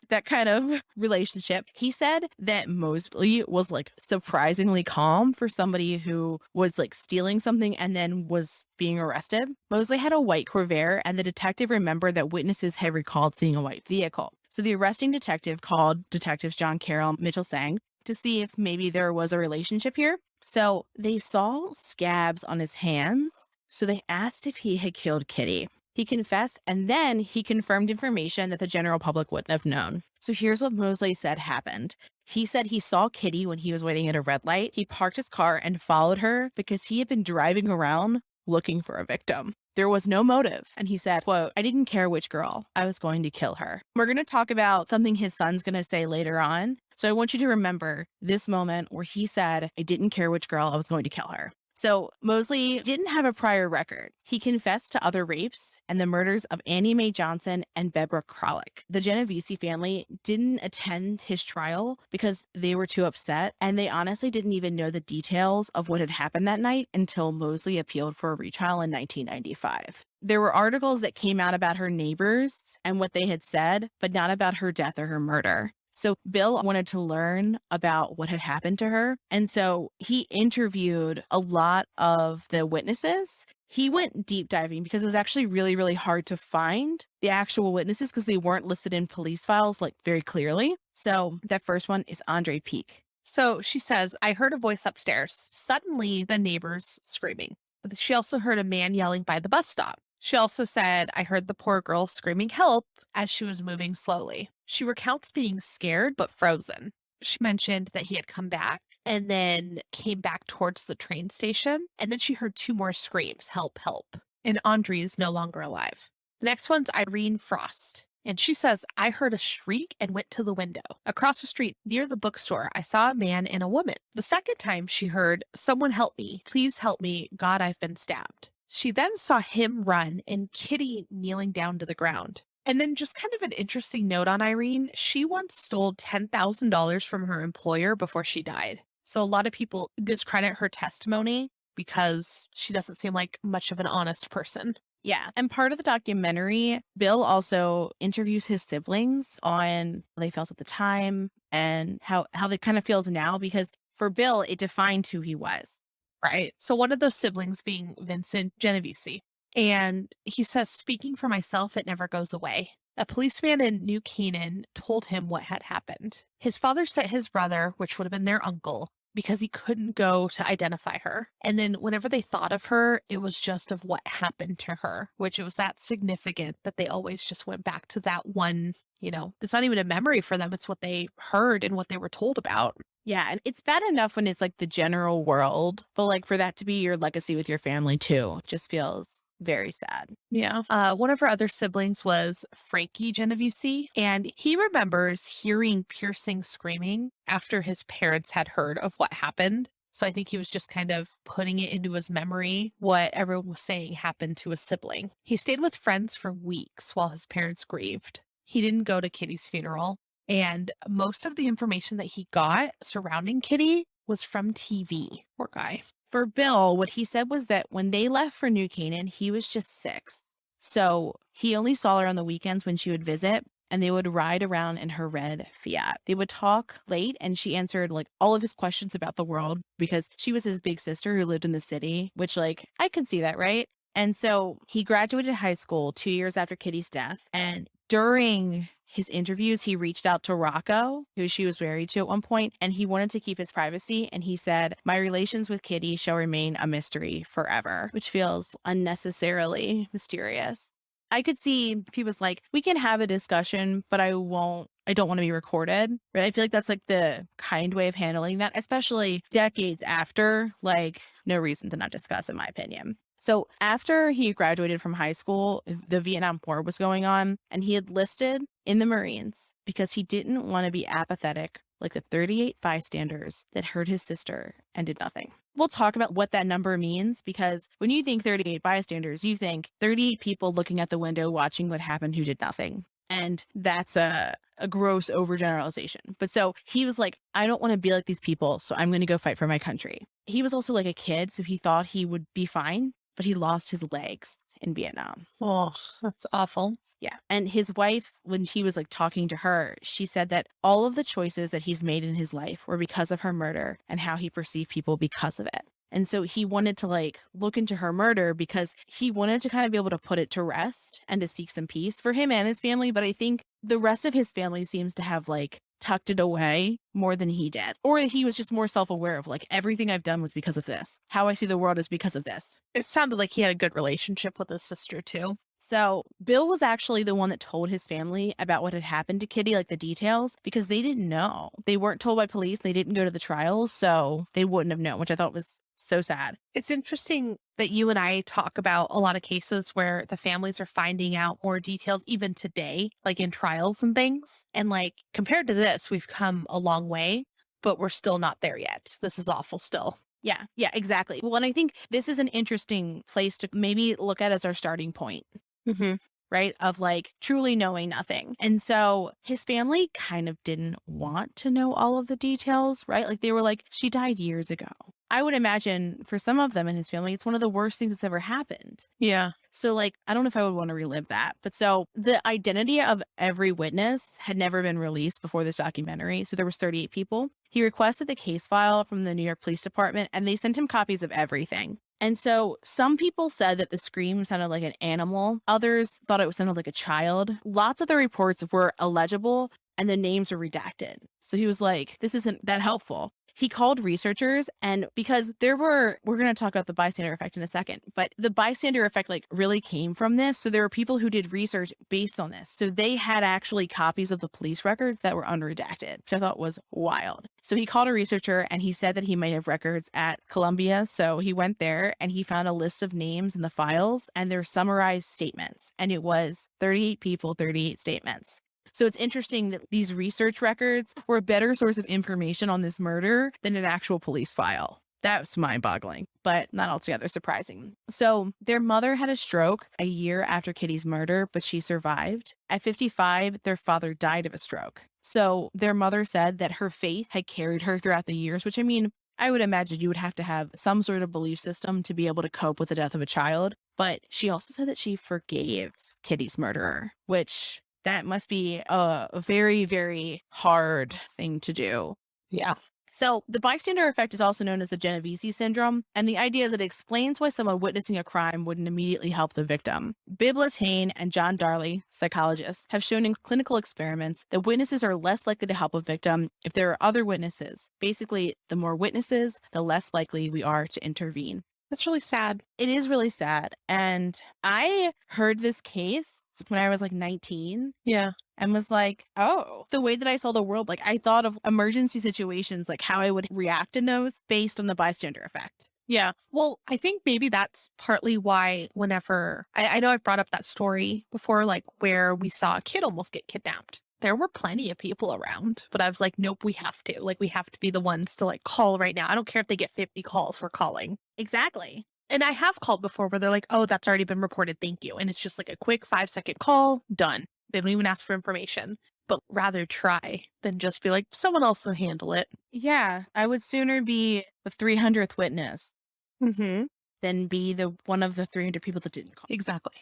Speaker 2: that kind of relationship, he said that Mosley was like surprisingly calm for somebody who was like stealing something and then was being arrested. Mosley had a white Corvair, and the detective remembered that witnesses had recalled seeing a white vehicle. So the arresting detective called detectives John Carroll and Mitchell Sang to see if maybe there was a relationship here. So they saw scabs on his hands. So they asked if he had killed Kitty. He confessed, and then he confirmed information that the general public wouldn't have known. So here's what Mosley said happened. He said he saw Kitty when he was waiting at a red light. He parked his car and followed her because he had been driving around looking for a victim. There was no motive. And he said, quote, "I didn't care which girl. I was going to kill her." We're going to talk about something his son's going to say later on. So I want you to remember this moment where he said, "I didn't care which girl. I was going to kill her." So Mosley didn't have a prior record. He confessed to other rapes and the murders of Annie Mae Johnson and Barbara Kralik. The Genovese family didn't attend his trial because they were too upset, and they honestly didn't even know the details of what had happened that night until Mosley appealed for a retrial in 1995. There were articles that came out about her neighbors and what they had said, but not about her death or her murder. So Bill wanted to learn about what had happened to her. And so he interviewed a lot of the witnesses. He went deep diving because it was actually really, really hard to find the actual witnesses because they weren't listed in police files like very clearly. So that first one is Andre Peak.
Speaker 1: So she says, "I heard a voice upstairs. Suddenly, the neighbors screaming. She also heard a man yelling by the bus stop. She also said, I heard the poor girl screaming help as she was moving slowly. She recounts being scared but frozen. She mentioned that he had come back and then came back towards the train station. And then she heard 2 more screams, help, help. And Andre is no longer alive. The next one's Irene Frost. And she says, I heard a shriek and went to the window. Across the street near the bookstore, I saw a man and a woman. The second time she heard, someone help me. Please help me. God, I've been stabbed. She then saw him run and Kitty kneeling down to the ground. And then just kind of an interesting note on Irene, she once stole $10,000 from her employer before she died. So a lot of people discredit her testimony because she doesn't seem like much of an honest person.
Speaker 2: Yeah. And part of the documentary, Bill also interviews his siblings on how they felt at the time and how they kind of feels now, because for Bill, it defined who he was.
Speaker 1: Right. So one of those siblings being Vincent Genovese. And he says, speaking for myself, it never goes away. A policeman in New Canaan told him what had happened. His father sent his brother, which would have been their uncle, because he couldn't go to identify her. And then whenever they thought of her, it was just of what happened to her, which it was that significant that they always just went back to that one, it's not even a memory for them. It's what they heard and what they were told about.
Speaker 2: Yeah, and it's bad enough when it's like the general world, but like for that to be your legacy with your family too, just feels very sad.
Speaker 1: Yeah. One of her other siblings was Frankie Genovese, and he remembers hearing piercing screaming after his parents had heard of what happened. So I think he was just kind of putting it into his memory what everyone was saying happened to a sibling. He stayed with friends for weeks while his parents grieved. He didn't go to Kitty's funeral, and most of the information that he got surrounding Kitty was from TV. Poor guy.
Speaker 2: For Bill, what he said was that when they left for New Canaan, he was just 6. So he only saw her on the weekends when she would visit, and they would ride around in her red Fiat. They would talk late, and she answered like all of his questions about the world because she was his big sister who lived in the city, which like I could see that, right? And so he graduated high school 2 years after Kitty's death. And during his interviews, he reached out to Rocco, who she was married to at one point, and he wanted to keep his privacy. And he said, my relations with Kitty shall remain a mystery forever, which feels unnecessarily mysterious. I could see if he was like, we can have a discussion, but I don't want to be recorded. Right? I feel like that's like the kind way of handling that, especially decades after, like no reason to not discuss, in my opinion. So after he graduated from high school, the Vietnam War was going on, and he had listed in the Marines because he didn't want to be apathetic like the 38 bystanders that heard his sister and did nothing. We'll talk about what that number means, because when you think 38 bystanders, you think 38 people looking at the window watching what happened who did nothing. And that's a gross overgeneralization. But so he was like, I don't want to be like these people, so I'm going to go fight for my country. He was also like a kid, so he thought he would be fine, but he lost his legs in Vietnam.
Speaker 1: Oh, that's awful.
Speaker 2: Yeah. And his wife, when he was like talking to her, she said that all of the choices that he's made in his life were because of her murder and how he perceived people because of it. And so he wanted to like look into her murder because he wanted to kind of be able to put it to rest and to seek some peace for him and his family. But I think the rest of his family seems to have like tucked it away more than he did. Or he was just more self-aware of like, everything I've done was because of this. How I see the world is because of this.
Speaker 1: It sounded like he had a good relationship with his sister too.
Speaker 2: So Bill was actually the one that told his family about what had happened to Kitty, like the details, because they didn't know. They weren't told by police. They didn't go to the trials, so they wouldn't have known, which I thought was so sad.
Speaker 1: It's interesting that you and I talk about a lot of cases where the families are finding out more details even today, like in trials and things. And like compared to this, we've come a long way, but we're still not there yet. This is awful still.
Speaker 2: Yeah, exactly. Well, and I think this is an interesting place to maybe look at as our starting point.
Speaker 1: Mm-hmm.
Speaker 2: Right? Of like truly knowing nothing. And so his family kind of didn't want to know all of the details, right? Like they were like, she died years ago. I would imagine for some of them in his family, it's one of the worst things that's ever happened.
Speaker 1: Yeah.
Speaker 2: So like, I don't know if I would want to relive that. But so the identity of every witness had never been released before this documentary. So there was 38 people. He requested the case file from the New York Police Department, and they sent him copies of everything. And so some people said that the scream sounded like an animal. Others thought it sounded like a child. Lots of the reports were illegible and the names were redacted. So he was like, this isn't that helpful. He called researchers, and because we're going to talk about the bystander effect in a second, but the bystander effect like really came from this. So there were people who did research based on this. So they had actually copies of the police records that were unredacted, which I thought was wild. So he called a researcher and he said that he might have records at Columbia. So he went there and he found a list of names in the files and their summarized statements. And it was 38 people, 38 statements. So it's interesting that these research records were a better source of information on this murder than an actual police file. That's mind-boggling, but not altogether surprising. So their mother had a stroke a year after Kitty's murder, but she survived. At 55, their father died of a stroke. So their mother said that her faith had carried her throughout the years, which I mean, I would imagine you would have to have some sort of belief system to be able to cope with the death of a child. But she also said that she forgave Kitty's murderer, which that must be a very, very hard thing to do.
Speaker 1: Yeah.
Speaker 2: So the bystander effect is also known as the Genovese syndrome, and the idea is that it explains why someone witnessing a crime wouldn't immediately help the victim. Biblis Hain and John Darley, psychologists, have shown in clinical experiments that witnesses are less likely to help a victim if there are other witnesses. Basically, the more witnesses, the less likely we are to intervene.
Speaker 1: That's really sad.
Speaker 2: It is really sad. And I heard this case when I was like 19.
Speaker 1: Yeah.
Speaker 2: And was like, oh, the way that I saw the world, like I thought of emergency situations, like how I would react in those based on the bystander effect.
Speaker 1: Yeah. Well, I think maybe that's partly why whenever I know I've brought up that story before, like where we saw a kid almost get kidnapped. There were plenty of people around, but I was like, nope, we have to. Like, we have to be the ones to like call right now. I don't care if they get 50 calls, we're calling.
Speaker 2: Exactly.
Speaker 1: And I have called before where they're like, oh, that's already been reported. Thank you. And it's just like a quick 5-second call, done. They don't even ask for information, but rather try than just be like, someone else will handle it.
Speaker 2: Yeah. I would sooner be the 300th witness
Speaker 1: Mm-hmm.
Speaker 2: than be the one of the 300 people that didn't call.
Speaker 1: Exactly.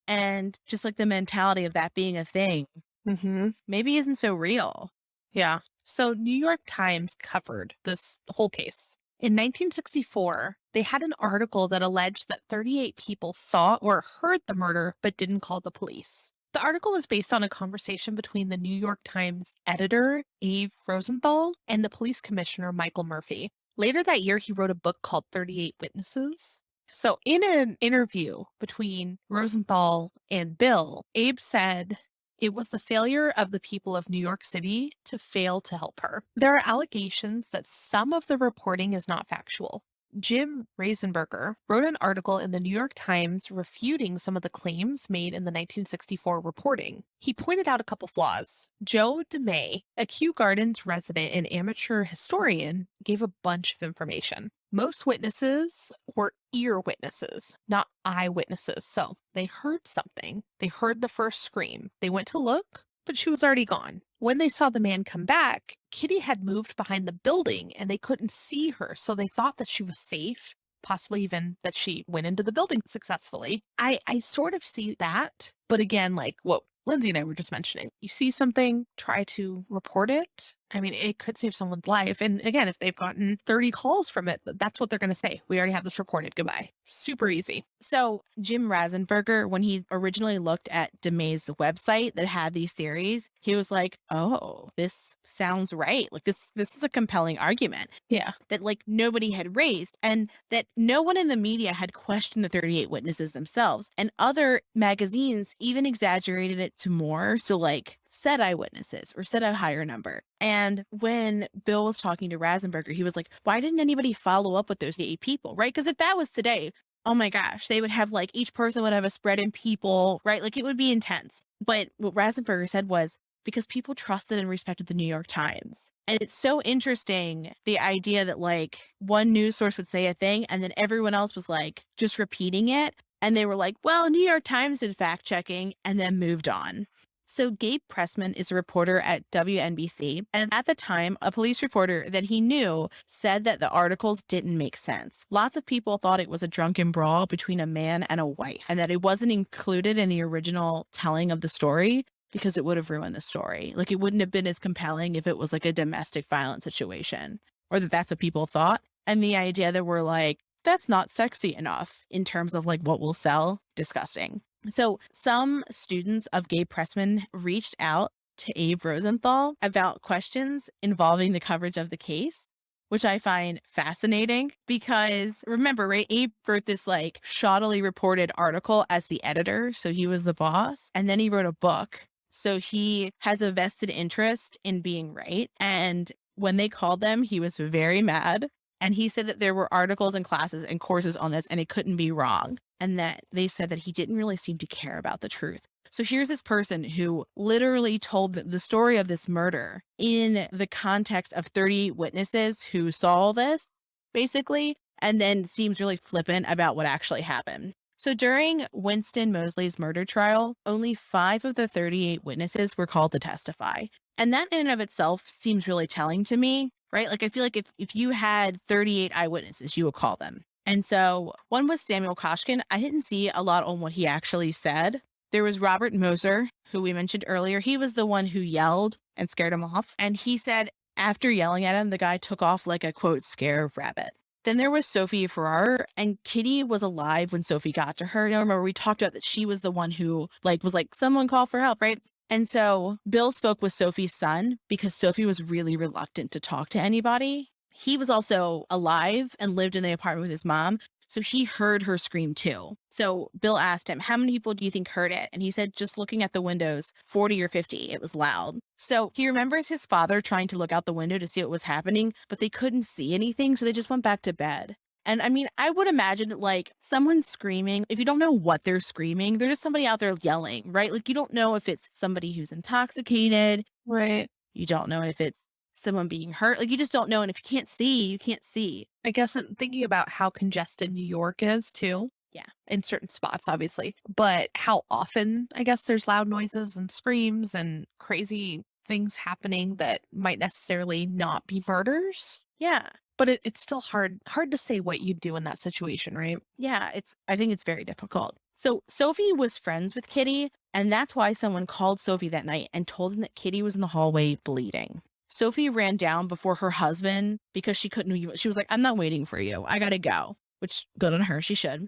Speaker 2: And just like the mentality of that being a thing,
Speaker 1: Mm-hmm.
Speaker 2: maybe isn't so real.
Speaker 1: Yeah. So New York Times covered this whole case. In 1964, they had an article that alleged that 38 people saw or heard the murder but didn't call the police. The article was based on a conversation between the New York Times editor, Abe Rosenthal, and the police commissioner, Michael Murphy. Later that year, he wrote a book called 38 Witnesses. So in an interview between Rosenthal and Bill, Abe said, it was the failure of the people of New York City to fail to help her. There are allegations that some of the reporting is not factual. Jim Reisenberger wrote an article in the New York Times refuting some of the claims made in the 1964 reporting. He pointed out a couple flaws. Joe DeMay, a Kew Gardens resident and amateur historian, gave a bunch of information. Most witnesses were ear witnesses, not eyewitnesses. So they heard something. They heard the first scream. They went to look, but she was already gone. When they saw the man come back, Kitty had moved behind the building and they couldn't see her. So they thought that she was safe, possibly even that she went into the building successfully. I sort of see that. But again, like what Lindsay and I were just mentioning, you see something, try to report it. I mean, it could save someone's life. And again, if they've gotten 30 calls from it, that's what they're going to say. We already have this reported. Goodbye. Super easy.
Speaker 2: So Jim Rasenberger, when he originally looked at DeMay's website that had these theories, he was like, oh, this sounds right. Like this is a compelling argument.
Speaker 1: Yeah.
Speaker 2: That like nobody had raised and that no one in the media had questioned the 38 witnesses themselves. And other magazines even exaggerated it to more. So like said eyewitnesses or said a higher number. And when Bill was talking to Rasenberger, he was like, why didn't anybody follow up with those 8 people? Right? Because if that was today, oh my gosh, they would have like each person would have a spread in people, right? Like it would be intense. But what Rasenberger said was because people trusted and respected the New York Times. And it's so interesting, the idea that like one news source would say a thing and then everyone else was like just repeating it. And they were like, well, New York Times did fact checking and then moved on. So Gabe Pressman is a reporter at WNBC, and at the time, a police reporter that he knew said that the articles didn't make sense. Lots of people thought it was a drunken brawl between a man and a wife, and that it wasn't included in the original telling of the story because it would have ruined the story. Like it wouldn't have been as compelling if it was like a domestic violence situation, or that that's what people thought. And the idea that we're like, that's not sexy enough in terms of like what will sell, disgusting. So some students of Gabe Pressman reached out to Abe Rosenthal about questions involving the coverage of the case. which I find fascinating because remember, right? Abe wrote this like shoddily reported article as the editor. So he was the boss. And then he wrote a book. So he has a vested interest in being right. And when they called them, he was very mad. And he said that there were articles and classes and courses on this and it couldn't be wrong. And that they said that he didn't really seem to care about the truth. So here's this person who literally told the story of this murder in the context of 38 witnesses who saw this, basically, and then seems really flippant about what actually happened. So during Winston Moseley's murder trial, only 5 of the 38 witnesses were called to testify. And that in and of itself seems really telling to me, right? Like I feel like if you had 38 eyewitnesses, you would call them. And so one was Samuel Koshkin. I didn't see a lot on what he actually said. There was Robert Moser, who we mentioned earlier. He was the one who yelled and scared him off. And he said after yelling at him, the guy took off like a, quote, scared rabbit. Then there was Sophie Ferrara, and Kitty was alive when Sophie got to her. I remember we talked about that she was the one who was like, someone call for help, right? And so Bill spoke with Sophie's son because Sophie was really reluctant to talk to anybody. He was also alive and lived in the apartment with his mom. So he heard her scream too. So Bill asked him, how many people do you think heard it? And he said, just looking at the windows, 40 or 50. It was loud. So he remembers his father trying to look out the window to see what was happening, but they couldn't see anything. So they just went back to bed. And I mean, I would imagine that like someone screaming, if you don't know what they're screaming, they're just somebody out there yelling, right? Like you don't know if it's somebody who's intoxicated.
Speaker 1: Right.
Speaker 2: You don't know if it's someone being hurt. Like you just don't know. And if you can't see, you can't see.
Speaker 1: I guess I'm thinking about how congested New York is too.
Speaker 2: Yeah.
Speaker 1: In certain spots, obviously, but how often I guess there's loud noises and screams and crazy things happening that might necessarily not be murders.
Speaker 2: Yeah.
Speaker 1: But it's still hard to say what you'd do in that situation, right?
Speaker 2: Yeah. I think it's very difficult. So Sophie was friends with Kitty, and that's why someone called Sophie that night and told them that Kitty was in the hallway bleeding. Sophie ran down before her husband because she was like, I'm not waiting for you. I gotta go, which good on her. She should.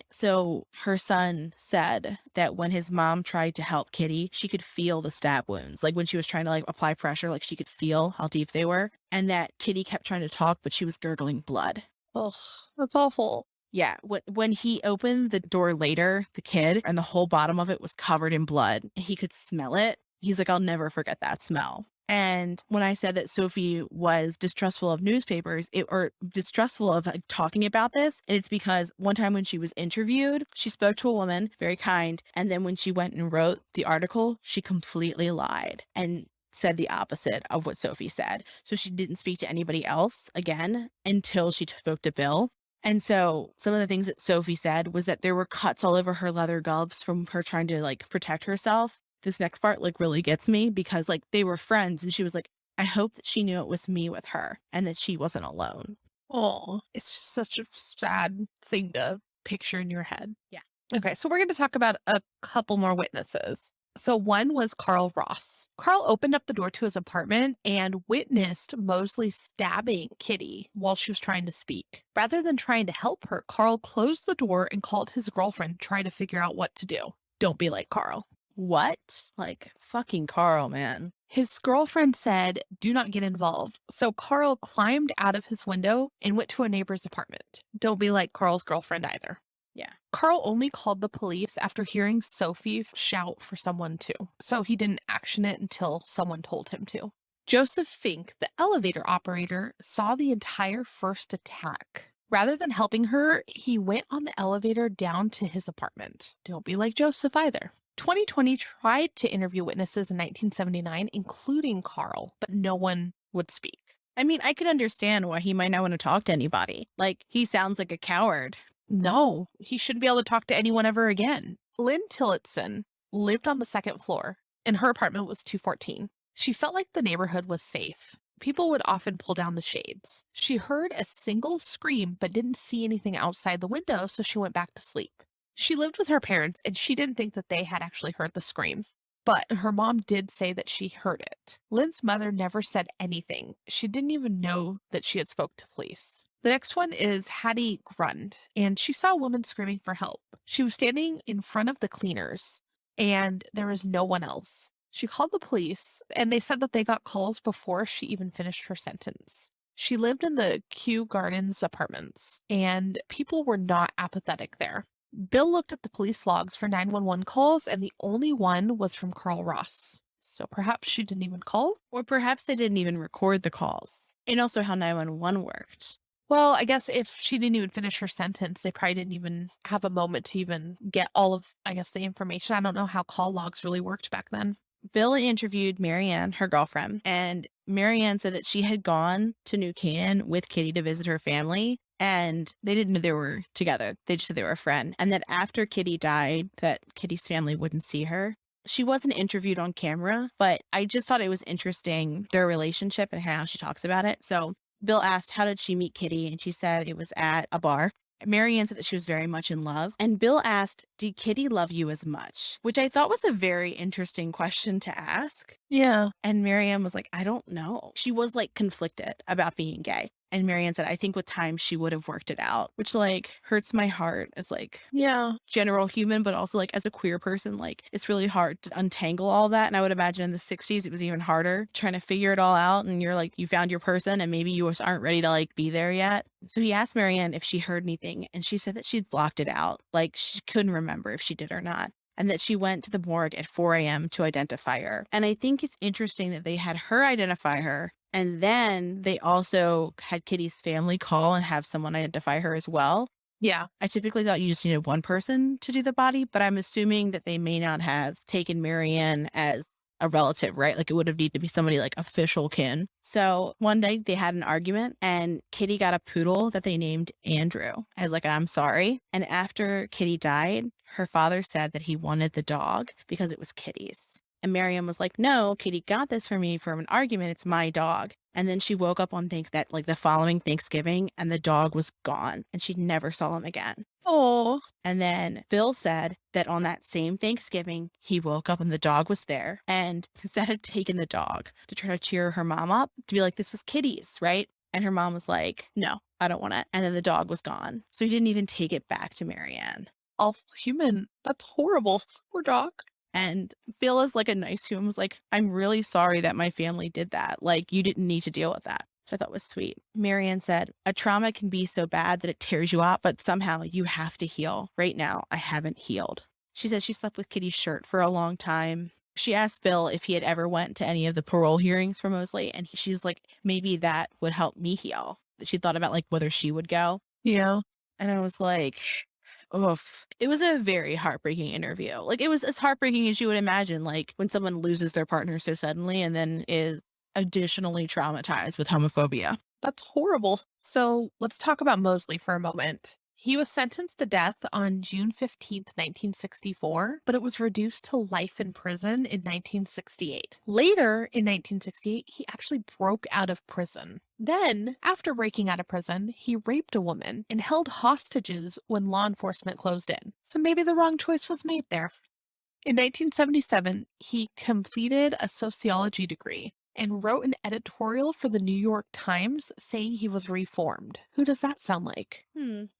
Speaker 2: So her son said that when his mom tried to help Kitty, she could feel the stab wounds. Like when she was trying to like apply pressure, like she could feel how deep they were. And that Kitty kept trying to talk, but she was gurgling blood.
Speaker 1: Oh, that's awful.
Speaker 2: Yeah. When he opened the door later, the kid, and the whole bottom of it was covered in blood, he could smell it. He's like, I'll never forget that smell. And when I said that Sophie was distrustful of newspapers or distrustful of like, talking about this, it's because one time when she was interviewed, she spoke to a woman, very kind. And then when she went and wrote the article, she completely lied and said the opposite of what Sophie said. So she didn't speak to anybody else again until she spoke to Bill. And so some of the things that Sophie said was that there were cuts all over her leather gloves from her trying to like protect herself. This next part like really gets me because like they were friends and she was like, I hope that she knew it was me with her and that she wasn't alone.
Speaker 1: Oh, it's just such a sad thing to picture in your head.
Speaker 2: Yeah.
Speaker 1: Okay, so we're going to talk about a couple more witnesses. So one was Carl Ross. Carl opened up the door to his apartment and witnessed Moseley stabbing Kitty while she was trying to speak. Rather than trying to help her, Carl closed the door and called his girlfriend to try to figure out what to do. Don't be like Carl.
Speaker 2: What? Like fucking Carl, man.
Speaker 1: His girlfriend said, do not get involved. So Carl climbed out of his window and went to a neighbor's apartment. Don't be like Carl's girlfriend either.
Speaker 2: Yeah.
Speaker 1: Carl only called the police after hearing Sophie shout for someone to. So he didn't action it until someone told him to. Joseph Fink, the elevator operator, saw the entire first attack. Rather than helping her, he went on the elevator down to his apartment. Don't be like Joseph either. 2020 tried to interview witnesses in 1979, including Carl, but no one would speak.
Speaker 2: I mean, I could understand why he might not want to talk to anybody. Like, he sounds like a coward.
Speaker 1: No, he shouldn't be able to talk to anyone ever again. Lynn Tillotson lived on the second floor, and her apartment was 214. She felt like the neighborhood was safe. People would often pull down the shades. She heard a single scream, but didn't see anything outside the window, so she went back to sleep. She lived with her parents, and she didn't think that they had actually heard the scream. But her mom did say that she heard it. Lynn's mother never said anything. She didn't even know that she had spoke to police. The next one is Hattie Grund, and she saw a woman screaming for help. She was standing in front of the cleaners, and there was no one else. She called the police, and they said that they got calls before she even finished her sentence. She lived in the Kew Gardens apartments, and people were not apathetic there. Bill looked at the police logs for 911 calls, and the only one was from Carl Ross. So perhaps she didn't even call?
Speaker 2: Or perhaps they didn't even record the calls. And also how 911 worked.
Speaker 1: Well, I guess if she didn't even finish her sentence, they probably didn't even have a moment to even get all of, I guess, the information. I don't know how call logs really worked back then.
Speaker 2: Bill interviewed Marianne, her girlfriend, and Marianne said that she had gone to New Canaan with Kitty to visit her family, and they didn't know they were together. They just said they were a friend. And that after Kitty died, that Kitty's family wouldn't see her. She wasn't interviewed on camera, but I just thought it was interesting, their relationship and how she talks about it. So Bill asked, how did she meet Kitty? And she said it was at a bar. Marianne said that she was very much in love. And Bill asked, did Kitty love you as much? Which I thought was a very interesting question to ask.
Speaker 1: Yeah.
Speaker 2: And Marianne was like, I don't know. She was like conflicted about being gay. And Marianne said, I think with time she would have worked it out, which like hurts my heart as like
Speaker 1: Yeah.
Speaker 2: general human, but also like as a queer person, like it's really hard to untangle all that. And I would imagine in the 60s, it was even harder trying to figure it all out. And you're like, you found your person and maybe you aren't ready to like be there yet. So he asked Marianne if she heard anything. And she said that she'd blocked it out. Like she couldn't remember if she did or not. And that she went to the morgue at 4 a.m. to identify her. And I think it's interesting that they had her identify her. And then they also had Kitty's family call and have someone identify her as well.
Speaker 1: Yeah.
Speaker 2: I typically thought you just needed one person to do the body, but I'm assuming that they may not have taken Marianne as a relative, right? Like it would have needed to be somebody like official kin. So one day they had an argument and Kitty got a poodle that they named Andrew as like, I'm sorry. And after Kitty died, her father said that he wanted the dog because it was Kitty's. And Marianne was like, no, Kitty got this for me from an argument. It's my dog. And then she woke up on the following Thanksgiving and the dog was gone and she never saw him again.
Speaker 1: Oh.
Speaker 2: And then Bill said that on that same Thanksgiving, he woke up and the dog was there. And instead of taking the dog to try to cheer her mom up, to be like, this was Kitty's, right? And her mom was like, no, I don't want it. And then the dog was gone. So he didn't even take it back to Marianne.
Speaker 1: Awful human. That's horrible. Poor dog.
Speaker 2: And Bill is like a nice human, was like, I'm really sorry that my family did that. Like, you didn't need to deal with that. Which I thought was sweet. Marianne said, a trauma can be so bad that it tears you up, but somehow you have to heal. Right now, I haven't healed. She says she slept with Kitty's shirt for a long time. She asked Bill if he had ever went to any of the parole hearings for Mosley. And she was like, maybe that would help me heal. She thought about like whether she would go.
Speaker 1: Yeah.
Speaker 2: And I was like, oof. It was a very heartbreaking interview. Like it was as heartbreaking as you would imagine, like when someone loses their partner so suddenly and then is additionally traumatized with homophobia.
Speaker 1: That's horrible. So let's talk about Mosley for a moment. He was sentenced to death on June 15th, 1964, but it was reduced to life in prison in 1968. Later, in 1968, he actually broke out of prison. Then, after breaking out of prison, he raped a woman and held hostages when law enforcement closed in. So maybe the wrong choice was made there. In 1977, he completed a sociology degree and wrote an editorial for the New York Times saying he was reformed. Who does that sound like?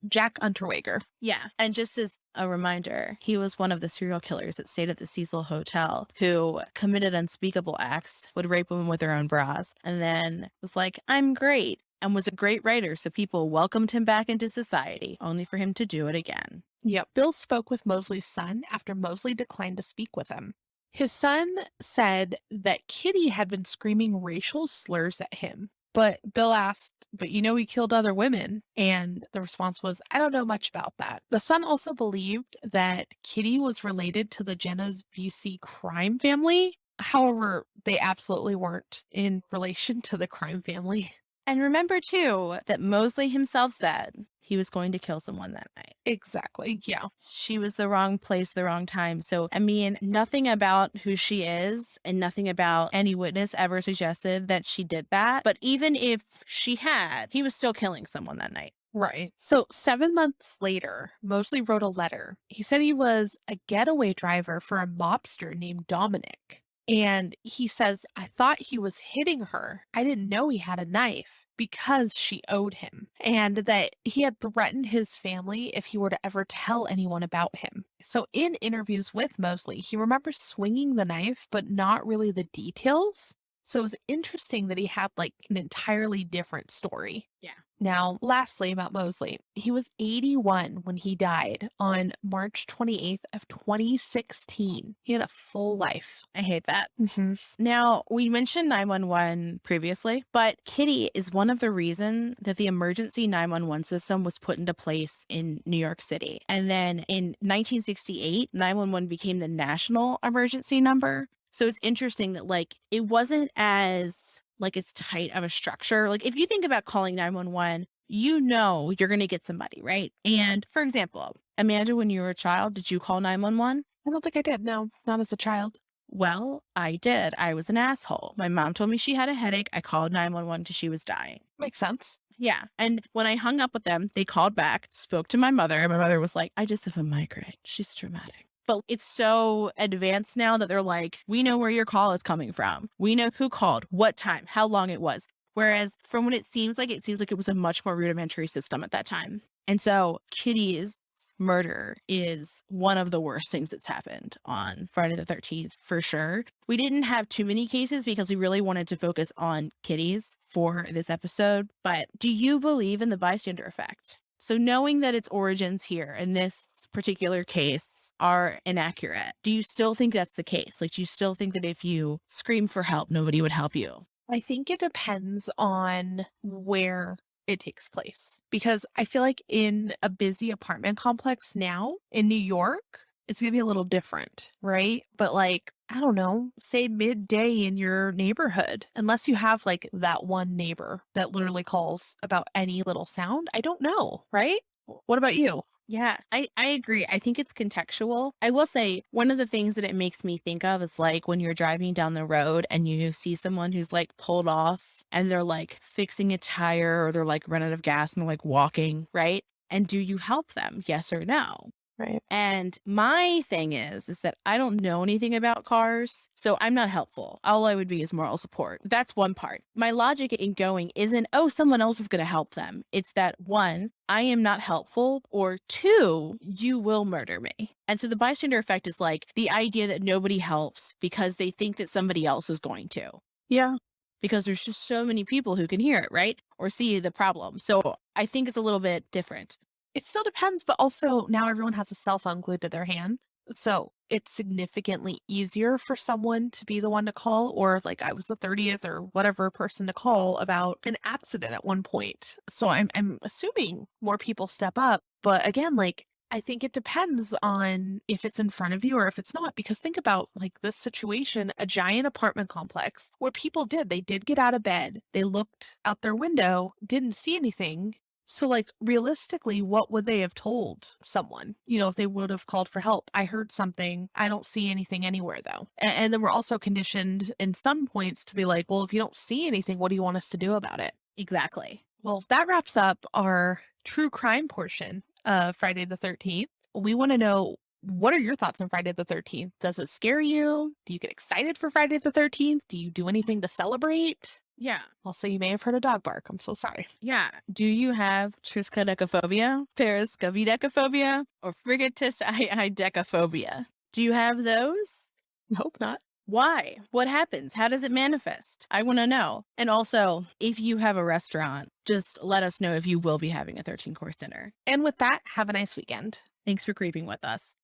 Speaker 1: Jack Unterweger.
Speaker 2: Yeah. And just as a reminder, he was one of the serial killers that stayed at the Cecil Hotel who committed unspeakable acts, would rape women with their own bras, and then was like, I'm great, and was a great writer. So people welcomed him back into society, only for him to do it again.
Speaker 1: Yep. Bill spoke with Mosley's son after Mosley declined to speak with him. His son said that Kitty had been screaming racial slurs at him. But Bill asked, but you know he killed other women? And the response was, I don't know much about that. The son also believed that Kitty was related to the Genovese crime family. However, they absolutely weren't in relation to the crime family.
Speaker 2: And remember, too, that Mosley himself said he was going to kill someone that night.
Speaker 1: Exactly. Yeah.
Speaker 2: She was the wrong place, the wrong time. So, I mean, nothing about who she is and nothing about any witness ever suggested that she did that. But even if she had, he was still killing someone that night.
Speaker 1: Right. So 7 months later, Mosley wrote a letter. He said he was a getaway driver for a mobster named Dominic. And he says, I thought he was hitting her. I didn't know he had a knife because she owed him, and that he had threatened his family if he were to ever tell anyone about him. So in interviews with Mosley, he remembers swinging the knife, but not really the details. So it was interesting that he had like an entirely different story.
Speaker 2: Yeah.
Speaker 1: Now, lastly, about Mosley, he was 81 when he died on March 28th of 2016. He had a full life.
Speaker 2: I hate that.
Speaker 1: Mm-hmm.
Speaker 2: Now, we mentioned 911 previously, but Kitty is one of the reasons that the emergency 911 system was put into place in New York City. And then in 1968, 911 became the national emergency number. So it's interesting that like it wasn't as like it's tight of a structure. Like if you think about calling 911, you know you're going to get somebody, right? And for example, Amanda, when you were a child, did you call 911?
Speaker 1: I don't think I did. No, not as a child.
Speaker 2: Well, I did. I was an asshole. My mom told me she had a headache. I called 911 because she was dying.
Speaker 1: Makes sense.
Speaker 2: Yeah. And when I hung up with them, they called back, spoke to my mother, and my mother was like, I just have a migraine. She's dramatic. But it's so advanced now that they're like, we know where your call is coming from. We know who called, what time, how long it was. Whereas from what it seems like it was a much more rudimentary system at that time. And so Kitty's murder is one of the worst things that's happened on Friday the 13th, for sure. We didn't have too many cases because we really wanted to focus on Kitty's for this episode. But do you believe in the bystander effect? So knowing that its origins here in this particular case are inaccurate, do you still think that's the case? Like, do you still think that if you scream for help, nobody would help you?
Speaker 1: I think it depends on where it takes place, because I feel like in a busy apartment complex now in New York, it's going to be a little different, right? But like, I don't know, say midday in your neighborhood, unless you have like that one neighbor that literally calls about any little sound. I don't know, right? What about you?
Speaker 2: Yeah, I agree. I think it's contextual. I will say one of the things that it makes me think of is like when you're driving down the road and you see someone who's like pulled off and they're like fixing a tire or they're like running out of gas and they're like walking, right? And do you help them? Yes or no?
Speaker 1: Right.
Speaker 2: And my thing is that I don't know anything about cars, so I'm not helpful. All I would be is moral support. That's one part. My logic in going isn't, oh, someone else is going to help them. It's that one, I am not helpful, or two, you will murder me. And so the bystander effect is like the idea that nobody helps because they think that somebody else is going to.
Speaker 1: Yeah.
Speaker 2: Because there's just so many people who can hear it, right? Or see the problem. So I think it's a little bit different.
Speaker 1: It still depends, but also now everyone has a cell phone glued to their hand. So it's significantly easier for someone to be the one to call, or like I was the 30th or whatever person to call about an accident at one point. So I'm assuming more people step up. But again, like I think it depends on if it's in front of you or if it's not, because think about like this situation, a giant apartment complex where they did get out of bed. They looked out their window, didn't see anything. So, like, realistically, what would they have told someone, if they would have called for help? I heard something. I don't see anything anywhere, though. And then we're also conditioned in some points to be like, well, if you don't see anything, what do you want us to do about it?
Speaker 2: Exactly.
Speaker 1: Well, that wraps up our true crime portion of Friday the 13th. We want to know, what are your thoughts on Friday the 13th? Does it scare you? Do you get excited for Friday the 13th? Do you do anything to celebrate?
Speaker 2: Yeah.
Speaker 1: Also, you may have heard a dog bark. I'm so sorry.
Speaker 2: Yeah. Do you have triskaidekaphobia, paraskavidecaphobia, or frigatisidecaphobia? Do you have those?
Speaker 1: Hope not.
Speaker 2: Why? What happens? How does it manifest? I want to know. And also, if you have a restaurant, just let us know if you will be having a 13-course dinner.
Speaker 1: And with that, have a nice weekend.
Speaker 2: Thanks for creeping with us.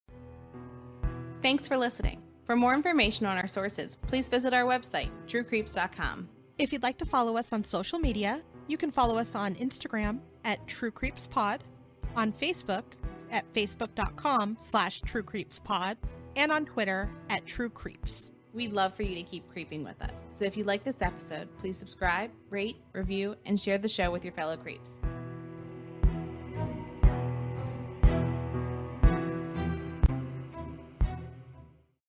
Speaker 3: Thanks for listening. For more information on our sources, please visit our website, truecreeps.com.
Speaker 4: If you'd like to follow us on social media, you can follow us on Instagram at TrueCreepsPod, on Facebook at facebook.com/TrueCreepsPod, and on Twitter at TrueCreeps.
Speaker 3: We'd love for you to keep creeping with us. So if you like this episode, please subscribe, rate, review, and share the show with your fellow creeps.